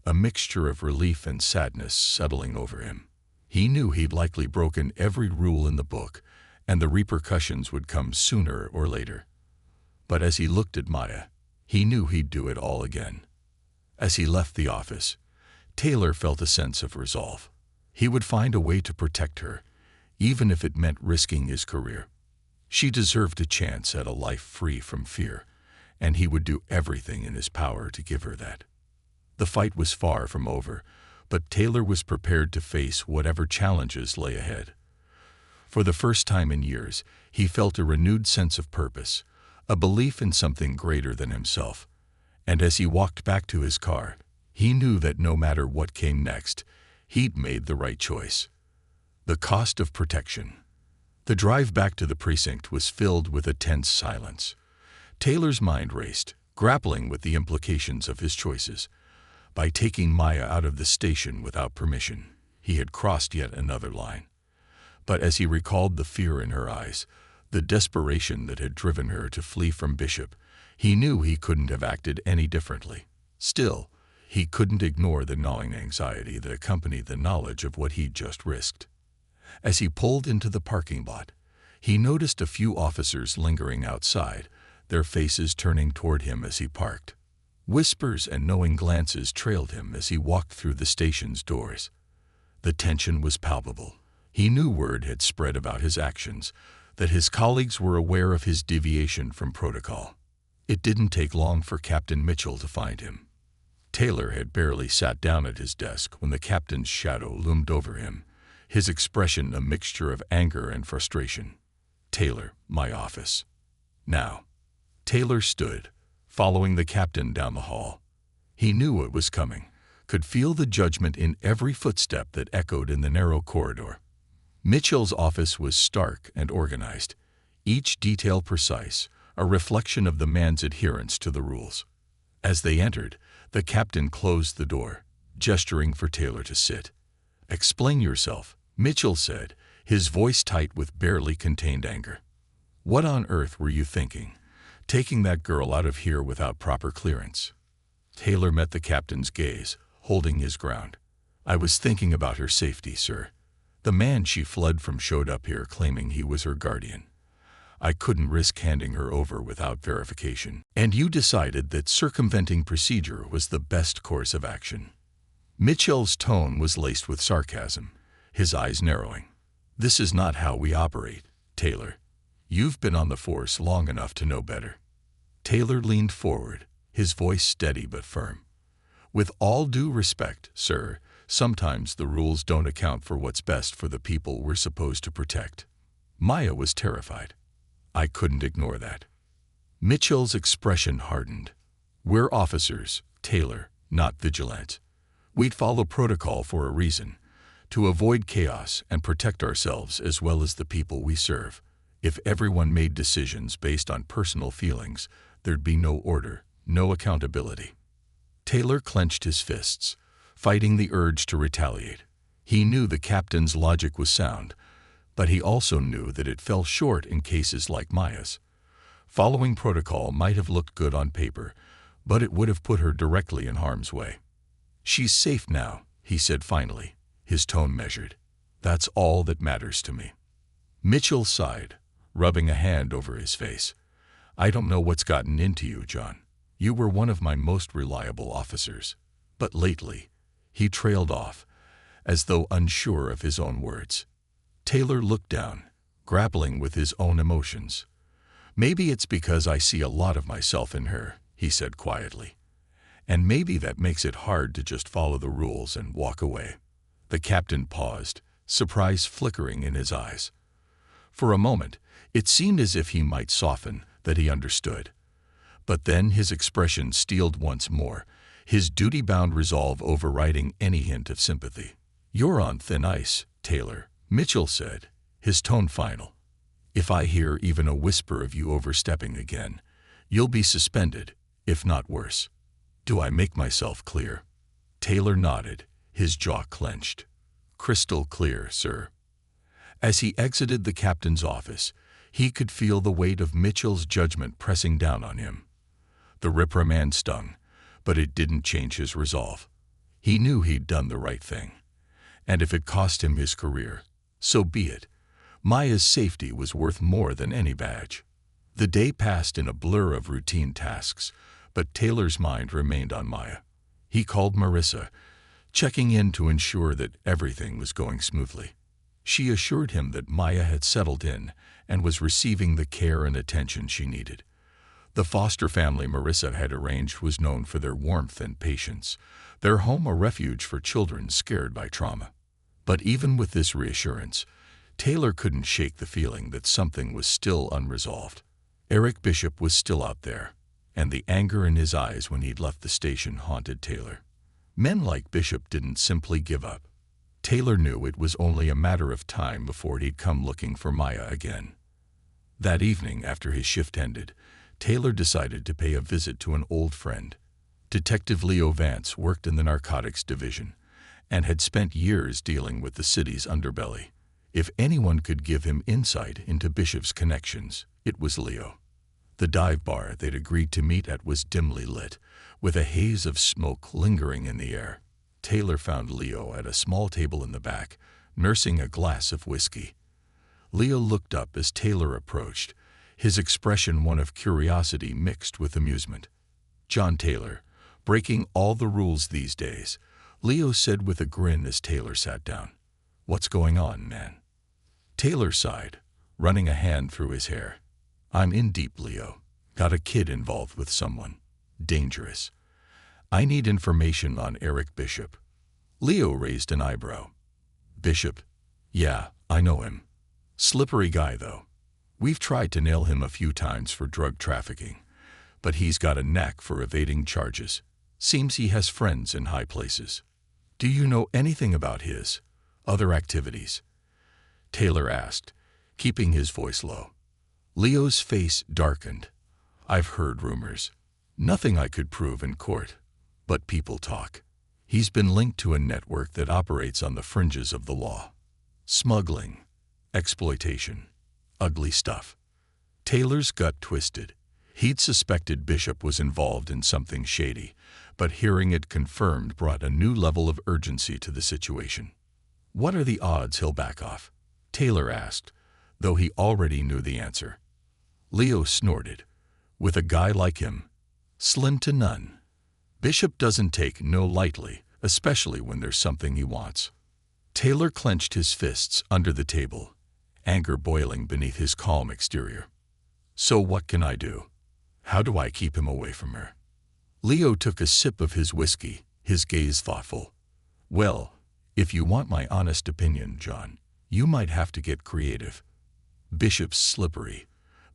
a mixture of relief and sadness settling over him. He knew he'd likely broken every rule in the book, and the repercussions would come sooner or later. But as he looked at Maya, he knew he'd do it all again. As he left the office, Taylor felt a sense of resolve. He would find a way to protect her, even if it meant risking his career. She deserved a chance at a life free from fear, and he would do everything in his power to give her that. The fight was far from over, but Taylor was prepared to face whatever challenges lay ahead. For the first time in years, he felt a renewed sense of purpose, a belief in something greater than himself. And as he walked back to his car, he knew that no matter what came next, he'd made the right choice. The cost of protection. The drive back to the precinct was filled with a tense silence. Taylor's mind raced, grappling with the implications of his choices. By taking Maya out of the station without permission, he had crossed yet another line. But as he recalled the fear in her eyes, the desperation that had driven her to flee from Bishop, he knew he couldn't have acted any differently. Still, he couldn't ignore the gnawing anxiety that accompanied the knowledge of what he'd just risked. As he pulled into the parking lot, he noticed a few officers lingering outside, their faces turning toward him as he parked. Whispers and knowing glances trailed him as he walked through the station's doors. The tension was palpable. He knew word had spread about his actions, that his colleagues were aware of his deviation from protocol. It didn't take long for Captain Mitchell to find him. Taylor had barely sat down at his desk when the captain's shadow loomed over him, his expression a mixture of anger and frustration. "Taylor, my office." Now. Taylor stood, following the captain down the hall. He knew what was coming, could feel the judgment in every footstep that echoed in the narrow corridor. Mitchell's office was stark and organized, each detail precise, a reflection of the man's adherence to the rules. As they entered, the captain closed the door, gesturing for Taylor to sit. "Explain yourself," Mitchell said, his voice tight with barely contained anger. "What on earth were you thinking, taking that girl out of here without proper clearance?" Taylor met the captain's gaze, holding his ground. "I was thinking about her safety, sir. The man she fled from showed up here claiming he was her guardian. I couldn't risk handing her over without verification. And you decided that circumventing procedure was the best course of action." Mitchell's tone was laced with sarcasm, his eyes narrowing. "This is not how we operate, Taylor. You've been on the force long enough to know better." Taylor leaned forward, his voice steady but firm. "With all due respect, sir, sometimes the rules don't account for what's best for the people we're supposed to protect." Maya was terrified. "I couldn't ignore that." Mitchell's expression hardened. "We're officers, Taylor, not vigilantes. We'd follow protocol for a reason, to avoid chaos and protect ourselves as well as the people we serve. If everyone made decisions based on personal feelings, there'd be no order, no accountability." Taylor clenched his fists, fighting the urge to retaliate. He knew the captain's logic was sound, but he also knew that it fell short in cases like Maya's. Following protocol might have looked good on paper, but it would have put her directly in harm's way. "She's safe now," he said finally, his tone measured. "That's all that matters to me." Mitchell sighed, rubbing a hand over his face. "I don't know what's gotten into you, John. You were one of my most reliable officers. But lately," he trailed off, as though unsure of his own words. Taylor looked down, grappling with his own emotions. Maybe it's because I see a lot of myself in her, he said quietly. And maybe that makes it hard to just follow the rules and walk away. The captain paused, surprise flickering in his eyes. For a moment, it seemed as if he might soften, that he understood. But then his expression steeled once more, his duty-bound resolve overriding any hint of sympathy. "You're on thin ice, Taylor," Mitchell said, his tone final. "If I hear even a whisper of you overstepping again, you'll be suspended, if not worse. Do I make myself clear?" Taylor nodded, his jaw clenched. "Crystal clear, sir." As he exited the captain's office, he could feel the weight of Mitchell's judgment pressing down on him. The reprimand stung, but it didn't change his resolve. He knew he'd done the right thing. And if it cost him his career, so be it. Maya's safety was worth more than any badge. The day passed in a blur of routine tasks, but Taylor's mind remained on Maya. He called Marissa, checking in to ensure that everything was going smoothly. She assured him that Maya had settled in and was receiving the care and attention she needed. The foster family Marissa had arranged was known for their warmth and patience, their home a refuge for children scared by trauma. But even with this reassurance, Taylor couldn't shake the feeling that something was still unresolved. Eric Bishop was still out there, and the anger in his eyes when he'd left the station haunted Taylor. Men like Bishop didn't simply give up. Taylor knew it was only a matter of time before he'd come looking for Maya again. That evening, after his shift ended, Taylor decided to pay a visit to an old friend. Detective Leo Vance worked in the narcotics division and had spent years dealing with the city's underbelly. If anyone could give him insight into Bishop's connections, it was Leo. The dive bar they'd agreed to meet at was dimly lit, with a haze of smoke lingering in the air. Taylor found Leo at a small table in the back, nursing a glass of whiskey. Leo looked up as Taylor approached, his expression one of curiosity mixed with amusement. "John Taylor, breaking all the rules these days," Leo said with a grin as Taylor sat down. "What's going on, man?" Taylor sighed, running a hand through his hair. "I'm in deep, Leo. Got a kid involved with someone. Dangerous. I need information on Eric Bishop." Leo raised an eyebrow. "Bishop? Yeah, I know him. Slippery guy, though. We've tried to nail him a few times for drug trafficking, but he's got a knack for evading charges. Seems he has friends in high places. Do you know anything about his other activities?" Taylor asked, keeping his voice low. Leo's face darkened. "I've heard rumors. Nothing I could prove in court, but people talk. He's been linked to a network that operates on the fringes of the law. Smuggling, exploitation, ugly stuff." Taylor's gut twisted. He'd suspected Bishop was involved in something shady, but hearing it confirmed brought a new level of urgency to the situation. "What are the odds he'll back off?" Taylor asked, though he already knew the answer. Leo snorted. "With a guy like him, slim to none. Bishop doesn't take no lightly, especially when there's something he wants." Taylor clenched his fists under the table, anger boiling beneath his calm exterior. "So what can I do? How do I keep him away from her?" Leo took a sip of his whiskey, his gaze thoughtful. "Well, if you want my honest opinion, John, you might have to get creative. Bishop's slippery,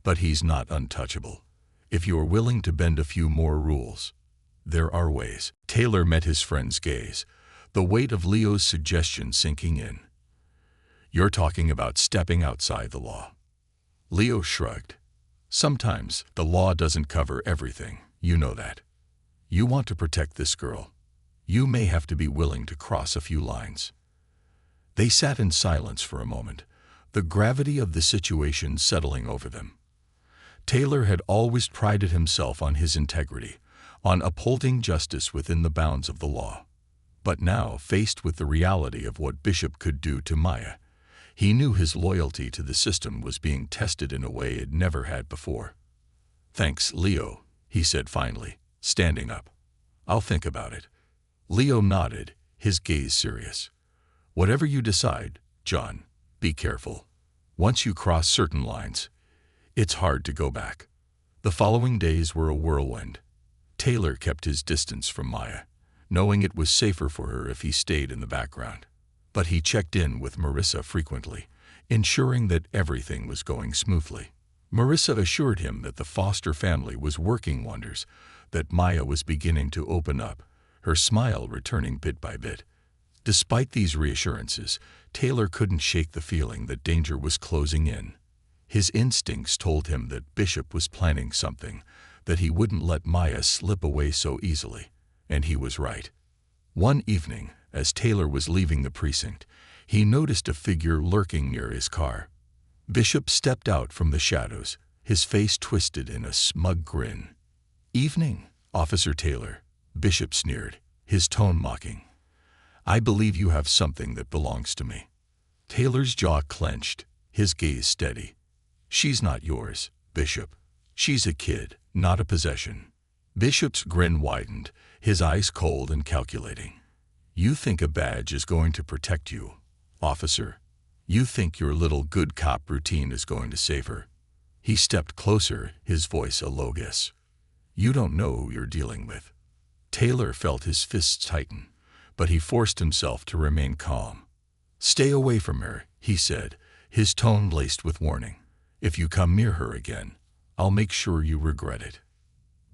but he's not untouchable. If you're willing to bend a few more rules, there are ways." Taylor met his friend's gaze, the weight of Leo's suggestion sinking in. "You're talking about stepping outside the law." Leo shrugged. "Sometimes the law doesn't cover everything, you know that. You want to protect this girl. You may have to be willing to cross a few lines." They sat in silence for a moment, the gravity of the situation settling over them. Taylor had always prided himself on his integrity, on upholding justice within the bounds of the law. But now, faced with the reality of what Bishop could do to Maya, he knew his loyalty to the system was being tested in a way it never had before. "Thanks, Leo," he said finally, standing up. "I'll think about it." Leo nodded, his gaze serious. "Whatever you decide, John, be careful. Once you cross certain lines, It's hard to go back. The following days were a whirlwind. Taylor kept his distance from Maya, knowing it was safer for her if he stayed in the background. But he checked in with Marissa frequently, ensuring that everything was going smoothly. Marissa assured him that the foster family was working wonders, that Maya was beginning to open up, her smile returning bit by bit. Despite these reassurances, Taylor couldn't shake the feeling that danger was closing in. His instincts told him that Bishop was planning something, that he wouldn't let Maya slip away so easily, and he was right. One evening, as Taylor was leaving the precinct, he noticed a figure lurking near his car. Bishop stepped out from the shadows, his face twisted in a smug grin. "Evening, Officer Taylor," Bishop sneered, his tone mocking. "I believe you have something that belongs to me." Taylor's jaw clenched, his gaze steady. "She's not yours, Bishop. She's a kid, not a possession." Bishop's grin widened, his eyes cold and calculating. "You think a badge is going to protect you, officer? You think your little good cop routine is going to save her?" He stepped closer, his voice a low hiss. "You don't know who you're dealing with." Taylor felt his fists tighten, but he forced himself to remain calm. "Stay away from her," he said, his tone laced with warning. "If you come near her again, I'll make sure you regret it."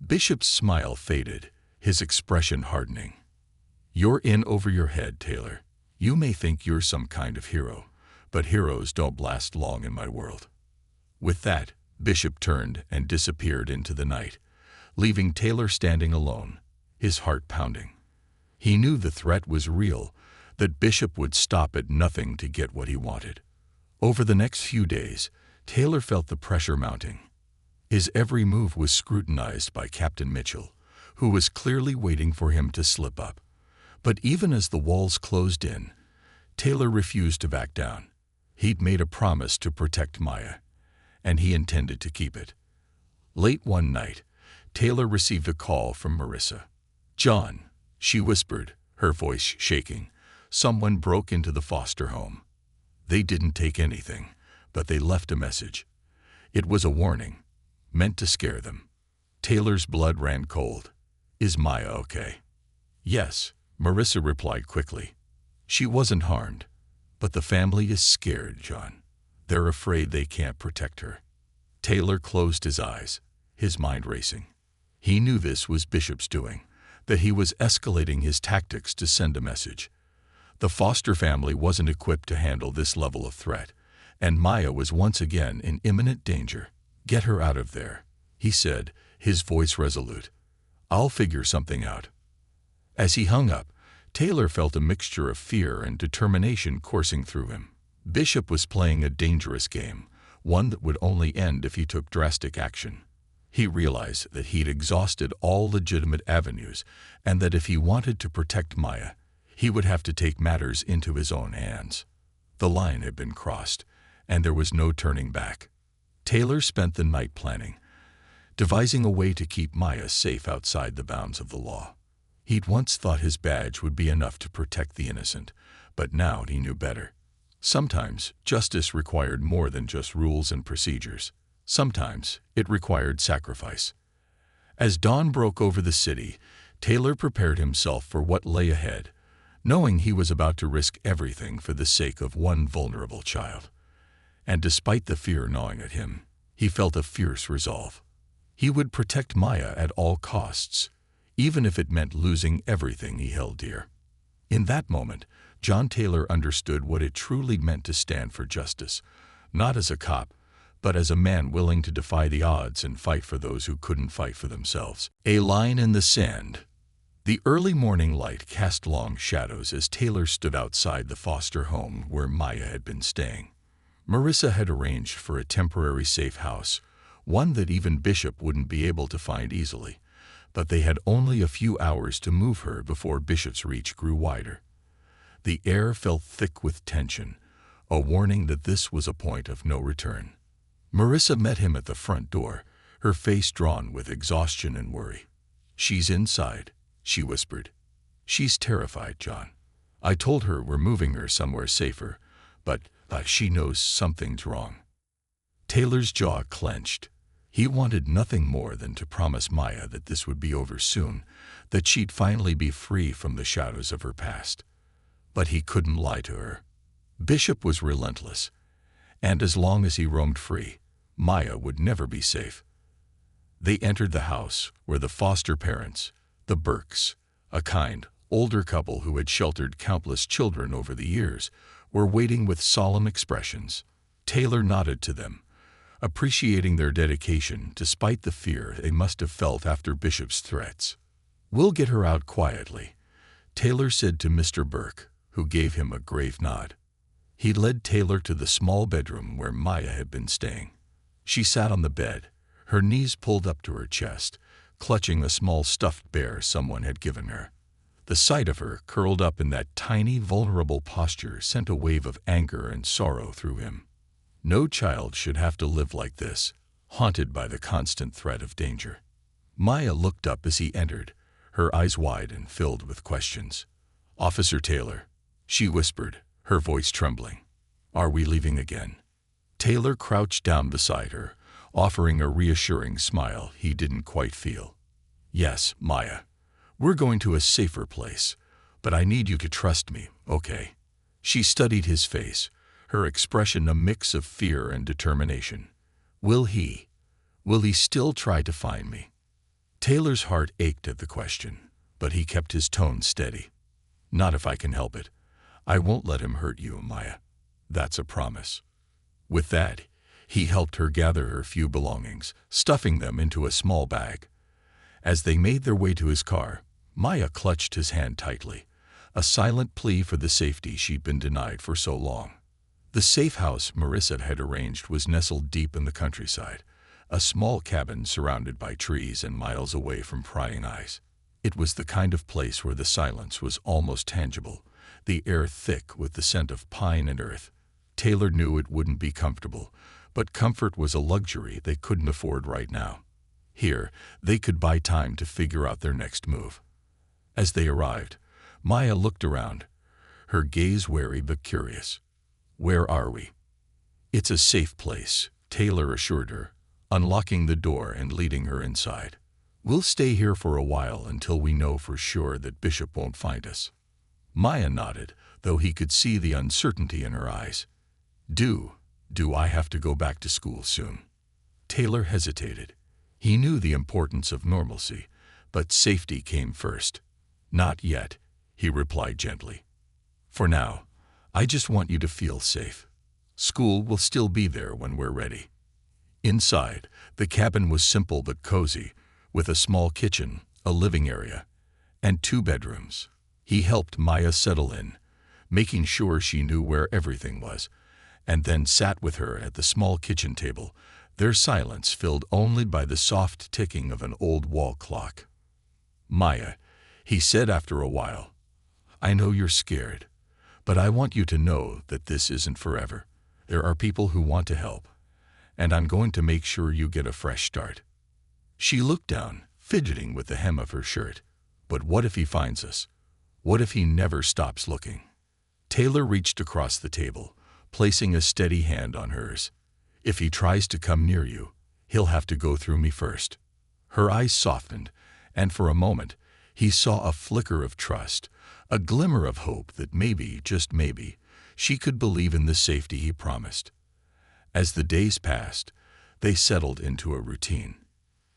Bishop's smile faded, his expression hardening. "You're in over your head, Taylor. You may think you're some kind of hero, but heroes don't last long in my world." With that, Bishop turned and disappeared into the night, leaving Taylor standing alone, his heart pounding. He knew the threat was real, that Bishop would stop at nothing to get what he wanted. Over the next few days, Taylor felt the pressure mounting. His every move was scrutinized by Captain Mitchell, who was clearly waiting for him to slip up. But even as the walls closed in, Taylor refused to back down. He'd made a promise to protect Maya, and he intended to keep it. Late one night, Taylor received a call from Marissa. "John," she whispered, her voice shaking, "someone broke into the foster home. They didn't take anything, but they left a message. It was a warning, meant to scare them." Taylor's blood ran cold. "Is Maya okay?" "Yes," Marissa replied quickly. "She wasn't harmed, but the family is scared, John. They're afraid they can't protect her." Taylor closed his eyes, his mind racing. He knew this was Bishop's doing, that he was escalating his tactics to send a message. The foster family wasn't equipped to handle this level of threat, and Maya was once again in imminent danger. "Get her out of there," he said, his voice resolute. "I'll figure something out." As he hung up, Taylor felt a mixture of fear and determination coursing through him. Bishop was playing a dangerous game, one that would only end if he took drastic action. He realized that he'd exhausted all legitimate avenues, and that if he wanted to protect Maya, he would have to take matters into his own hands. The line had been crossed, and there was no turning back. Taylor spent the night planning, devising a way to keep Maya safe outside the bounds of the law. He'd once thought his badge would be enough to protect the innocent, but now he knew better. Sometimes justice required more than just rules and procedures. Sometimes it required sacrifice. As dawn broke over the city, Taylor prepared himself for what lay ahead, knowing he was about to risk everything for the sake of one vulnerable child. And despite the fear gnawing at him, he felt a fierce resolve. He would protect Maya at all costs, even if it meant losing everything he held dear. In that moment, John Taylor understood what it truly meant to stand for justice, not as a cop, but as a man willing to defy the odds and fight for those who couldn't fight for themselves. A line in the sand. The early morning light cast long shadows as Taylor stood outside the foster home where Maya had been staying. Marissa had arranged for a temporary safe house, one that even Bishop wouldn't be able to find easily, but they had only a few hours to move her before Bishop's reach grew wider. The air felt thick with tension, a warning that this was a point of no return. Marissa met him at the front door, her face drawn with exhaustion and worry. "She's inside," she whispered. "She's terrified, John. I told her we're moving her somewhere safer, but she knows something's wrong." Taylor's jaw clenched. He wanted nothing more than to promise Maya that this would be over soon, that she'd finally be free from the shadows of her past. But he couldn't lie to her. Bishop was relentless, and as long as he roamed free, Maya would never be safe. They entered the house where the foster parents, the Burkes, a kind, older couple who had sheltered countless children over the years, were waiting with solemn expressions. Taylor nodded to them, appreciating their dedication despite the fear they must have felt after Bishop's threats. "We'll get her out quietly," Taylor said to Mr. Burke, who gave him a grave nod. He led Taylor to the small bedroom where Maya had been staying. She sat on the bed, her knees pulled up to her chest, clutching a small stuffed bear someone had given her. The sight of her curled up in that tiny, vulnerable posture sent a wave of anger and sorrow through him. No child should have to live like this, haunted by the constant threat of danger. Maya looked up as he entered, her eyes wide and filled with questions. "Officer Taylor," she whispered, her voice trembling. "Are we leaving again?" Taylor crouched down beside her, offering a reassuring smile he didn't quite feel. "Yes, Maya. We're going to a safer place, but I need you to trust me, okay?" She studied his face, her expression a mix of fear and determination. Will he still try to find me? Taylor's heart ached at the question, but he kept his tone steady. "Not if I can help it. I won't let him hurt you, Maya. That's a promise." With that, he helped her gather her few belongings, stuffing them into a small bag. As they made their way to his car, Maya clutched his hand tightly, a silent plea for the safety she'd been denied for so long. The safe house Marissa had arranged was nestled deep in the countryside, a small cabin surrounded by trees and miles away from prying eyes. It was the kind of place where the silence was almost tangible, the air thick with the scent of pine and earth. Taylor knew it wouldn't be comfortable, but comfort was a luxury they couldn't afford right now. Here, they could buy time to figure out their next move. As they arrived, Maya looked around, her gaze wary but curious. "Where are we?" "It's a safe place," Taylor assured her, unlocking the door and leading her inside. "We'll stay here for a while until we know for sure that Bishop won't find us." Maya nodded, though he could see the uncertainty in her eyes. Do I have to go back to school soon?" Taylor hesitated. He knew the importance of normalcy, but safety came first. "Not yet," he replied gently. "For now, I just want you to feel safe. School will still be there when we're ready." Inside, the cabin was simple but cozy, with a small kitchen, a living area, and 2 bedrooms. He helped Maya settle in, making sure she knew where everything was, and then sat with her at the small kitchen table, their silence filled only by the soft ticking of an old wall clock. "Maya," he said after a while, "I know you're scared, but I want you to know that this isn't forever. There are people who want to help, and I'm going to make sure you get a fresh start." She looked down, fidgeting with the hem of her shirt. "But what if he finds us? What if he never stops looking?" Taylor reached across the table, placing a steady hand on hers. "If he tries to come near you, he'll have to go through me first." Her eyes softened, and for a moment, he saw a flicker of trust, a glimmer of hope that maybe, just maybe, she could believe in the safety he promised. As the days passed, they settled into a routine.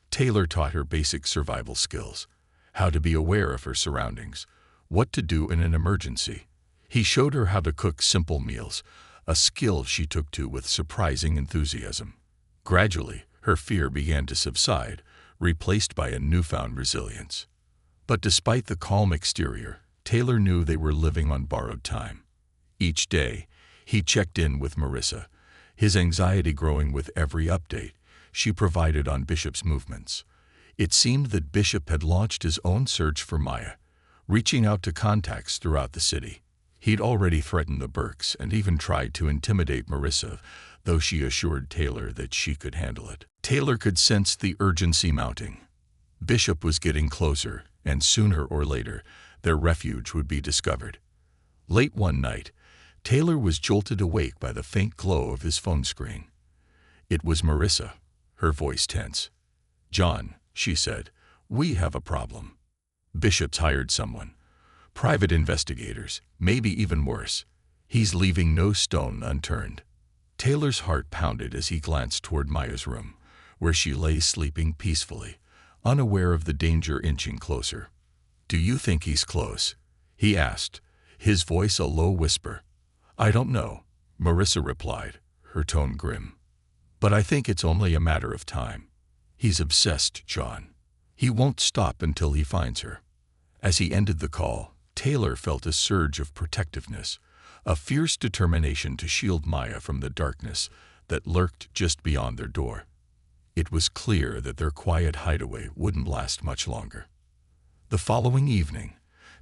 Taylor taught her basic survival skills, how to be aware of her surroundings, what to do in an emergency. He showed her how to cook simple meals, a skill she took to with surprising enthusiasm. Gradually, her fear began to subside, replaced by a newfound resilience. But despite the calm exterior, Taylor knew they were living on borrowed time. Each day, he checked in with Marissa, his anxiety growing with every update she provided on Bishop's movements. It seemed that Bishop had launched his own search for Maya, reaching out to contacts throughout the city. He'd already threatened the Burkes and even tried to intimidate Marissa, though she assured Taylor that she could handle it. Taylor could sense the urgency mounting. Bishop was getting closer, and sooner or later, their refuge would be discovered. Late one night, Taylor was jolted awake by the faint glow of his phone screen. It was Marissa, her voice tense. "John," she said, "we have a problem. Bishop's hired someone. Private investigators, maybe even worse. He's leaving no stone unturned." Taylor's heart pounded as he glanced toward Maya's room, where she lay sleeping peacefully, unaware of the danger inching closer. "Do you think he's close?" he asked, his voice a low whisper. "I don't know," Marissa replied, her tone grim. "But I think it's only a matter of time. He's obsessed, John. He won't stop until he finds her." As he ended the call, Taylor felt a surge of protectiveness, a fierce determination to shield Maya from the darkness that lurked just beyond their door. It was clear that their quiet hideaway wouldn't last much longer. The following evening,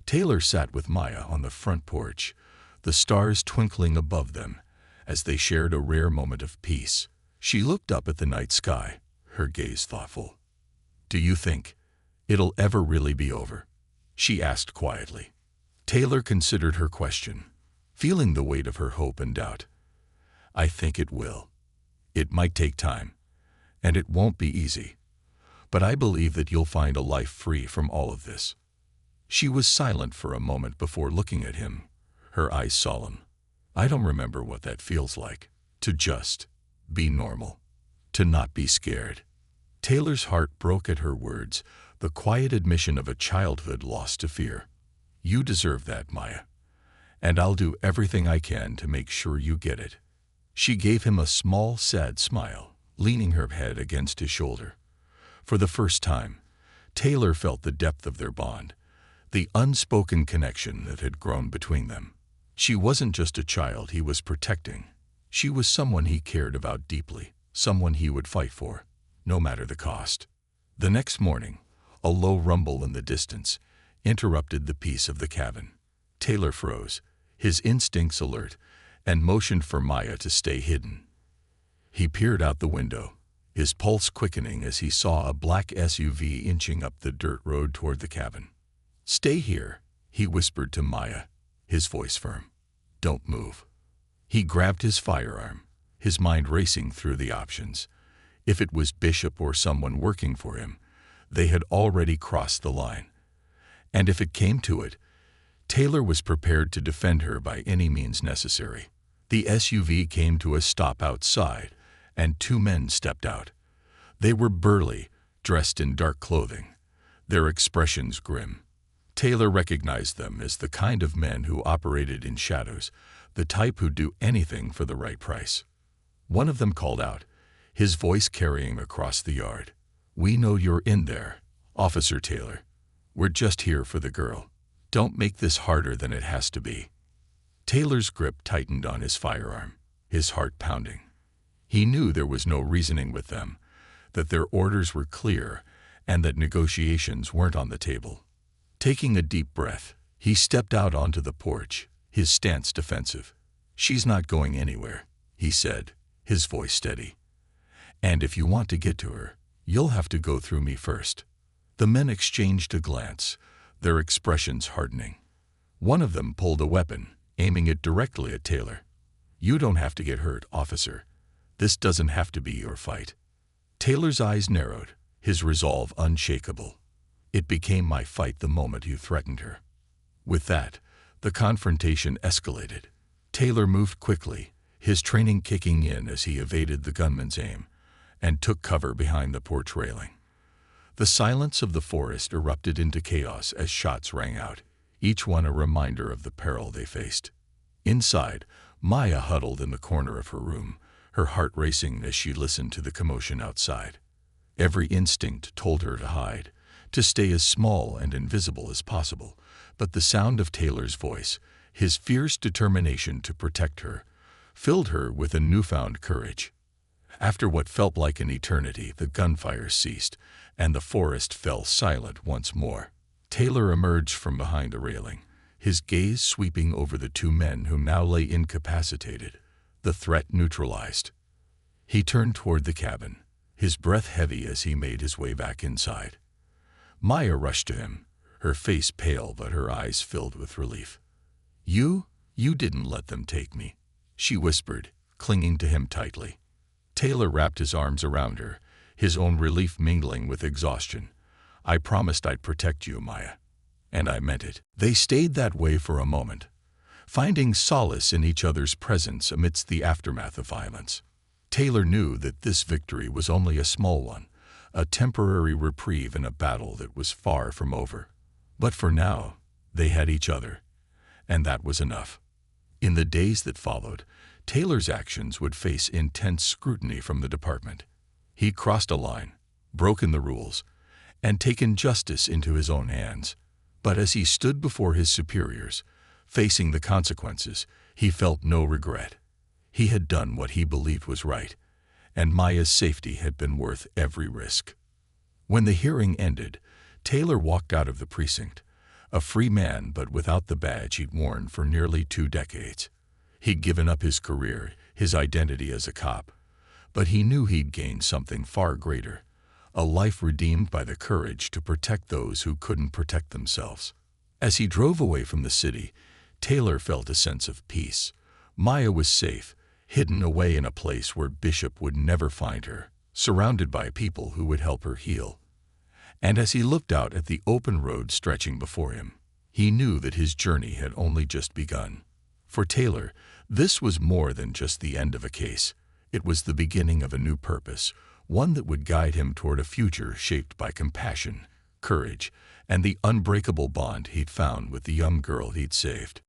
Taylor sat with Maya on the front porch, the stars twinkling above them as they shared a rare moment of peace. She looked up at the night sky, her gaze thoughtful. "Do you think it'll ever really be over?" she asked quietly. Taylor considered her question, feeling the weight of her hope and doubt. "I think it will. It might take time, and it won't be easy. But I believe that you'll find a life free from all of this." She was silent for a moment before looking at him, her eyes solemn. "I don't remember what that feels like, to just be normal, to not be scared." Taylor's heart broke at her words, the quiet admission of a childhood lost to fear. "You deserve that, Maya, and I'll do everything I can to make sure you get it." She gave him a small, sad smile, leaning her head against his shoulder. For the first time, Taylor felt the depth of their bond, the unspoken connection that had grown between them. She wasn't just a child he was protecting. She was someone he cared about deeply, someone he would fight for, no matter the cost. The next morning, a low rumble in the distance interrupted the peace of the cabin. Taylor froze, his instincts alert, and motioned for Maya to stay hidden. He peered out the window, his pulse quickening as he saw a black SUV inching up the dirt road toward the cabin. "Stay here," he whispered to Maya, his voice firm. "Don't move." He grabbed his firearm, his mind racing through the options. If it was Bishop or someone working for him, they had already crossed the line. And if it came to it, Taylor was prepared to defend her by any means necessary. The SUV came to a stop outside, and two men stepped out. They were burly, dressed in dark clothing, their expressions grim. Taylor recognized them as the kind of men who operated in shadows, the type who'd do anything for the right price. One of them called out, his voice carrying across the yard. "We know you're in there, Officer Taylor. We're just here for the girl. Don't make this harder than it has to be." Taylor's grip tightened on his firearm, his heart pounding. He knew there was no reasoning with them, that their orders were clear, and that negotiations weren't on the table. Taking a deep breath, he stepped out onto the porch, his stance defensive. "She's not going anywhere," he said, his voice steady. "And if you want to get to her, you'll have to go through me first." The men exchanged a glance, their expressions hardening. One of them pulled a weapon, aiming it directly at Taylor. "You don't have to get hurt, officer. This doesn't have to be your fight." Taylor's eyes narrowed, his resolve unshakable. "It became my fight the moment you threatened her." With that, the confrontation escalated. Taylor moved quickly, his training kicking in as he evaded the gunman's aim, and took cover behind the porch railing. The silence of the forest erupted into chaos as shots rang out, each one a reminder of the peril they faced. Inside, Maya huddled in the corner of her room, her heart racing as she listened to the commotion outside. Every instinct told her to hide, to stay as small and invisible as possible, but the sound of Taylor's voice, his fierce determination to protect her, filled her with a newfound courage. After what felt like an eternity, the gunfire ceased, and the forest fell silent once more. Taylor emerged from behind the railing, his gaze sweeping over the two men who now lay incapacitated, the threat neutralized. He turned toward the cabin, his breath heavy as he made his way back inside. Maya rushed to him, her face pale but her eyes filled with relief. You didn't let them take me," she whispered, clinging to him tightly. Taylor wrapped his arms around her, his own relief mingling with exhaustion. "I promised I'd protect you, Maya. And I meant it." They stayed that way for a moment, finding solace in each other's presence amidst the aftermath of violence. Taylor knew that this victory was only a small one, a temporary reprieve in a battle that was far from over. But for now, they had each other, and that was enough. In the days that followed, Taylor's actions would face intense scrutiny from the department. He crossed a line, broken the rules, and taken justice into his own hands. But as he stood before his superiors, facing the consequences, he felt no regret. He had done what he believed was right, and Maya's safety had been worth every risk. When the hearing ended, Taylor walked out of the precinct, a free man but without the badge he'd worn for nearly 2 decades. He'd given up his career, his identity as a cop, but he knew he'd gained something far greater, a life redeemed by the courage to protect those who couldn't protect themselves. As he drove away from the city, Taylor felt a sense of peace. Maya was safe, hidden away in a place where Bishop would never find her, surrounded by people who would help her heal. And as he looked out at the open road stretching before him, he knew that his journey had only just begun. For Taylor, this was more than just the end of a case. It was the beginning of a new purpose, one that would guide him toward a future shaped by compassion, courage, and the unbreakable bond he'd found with the young girl he'd saved.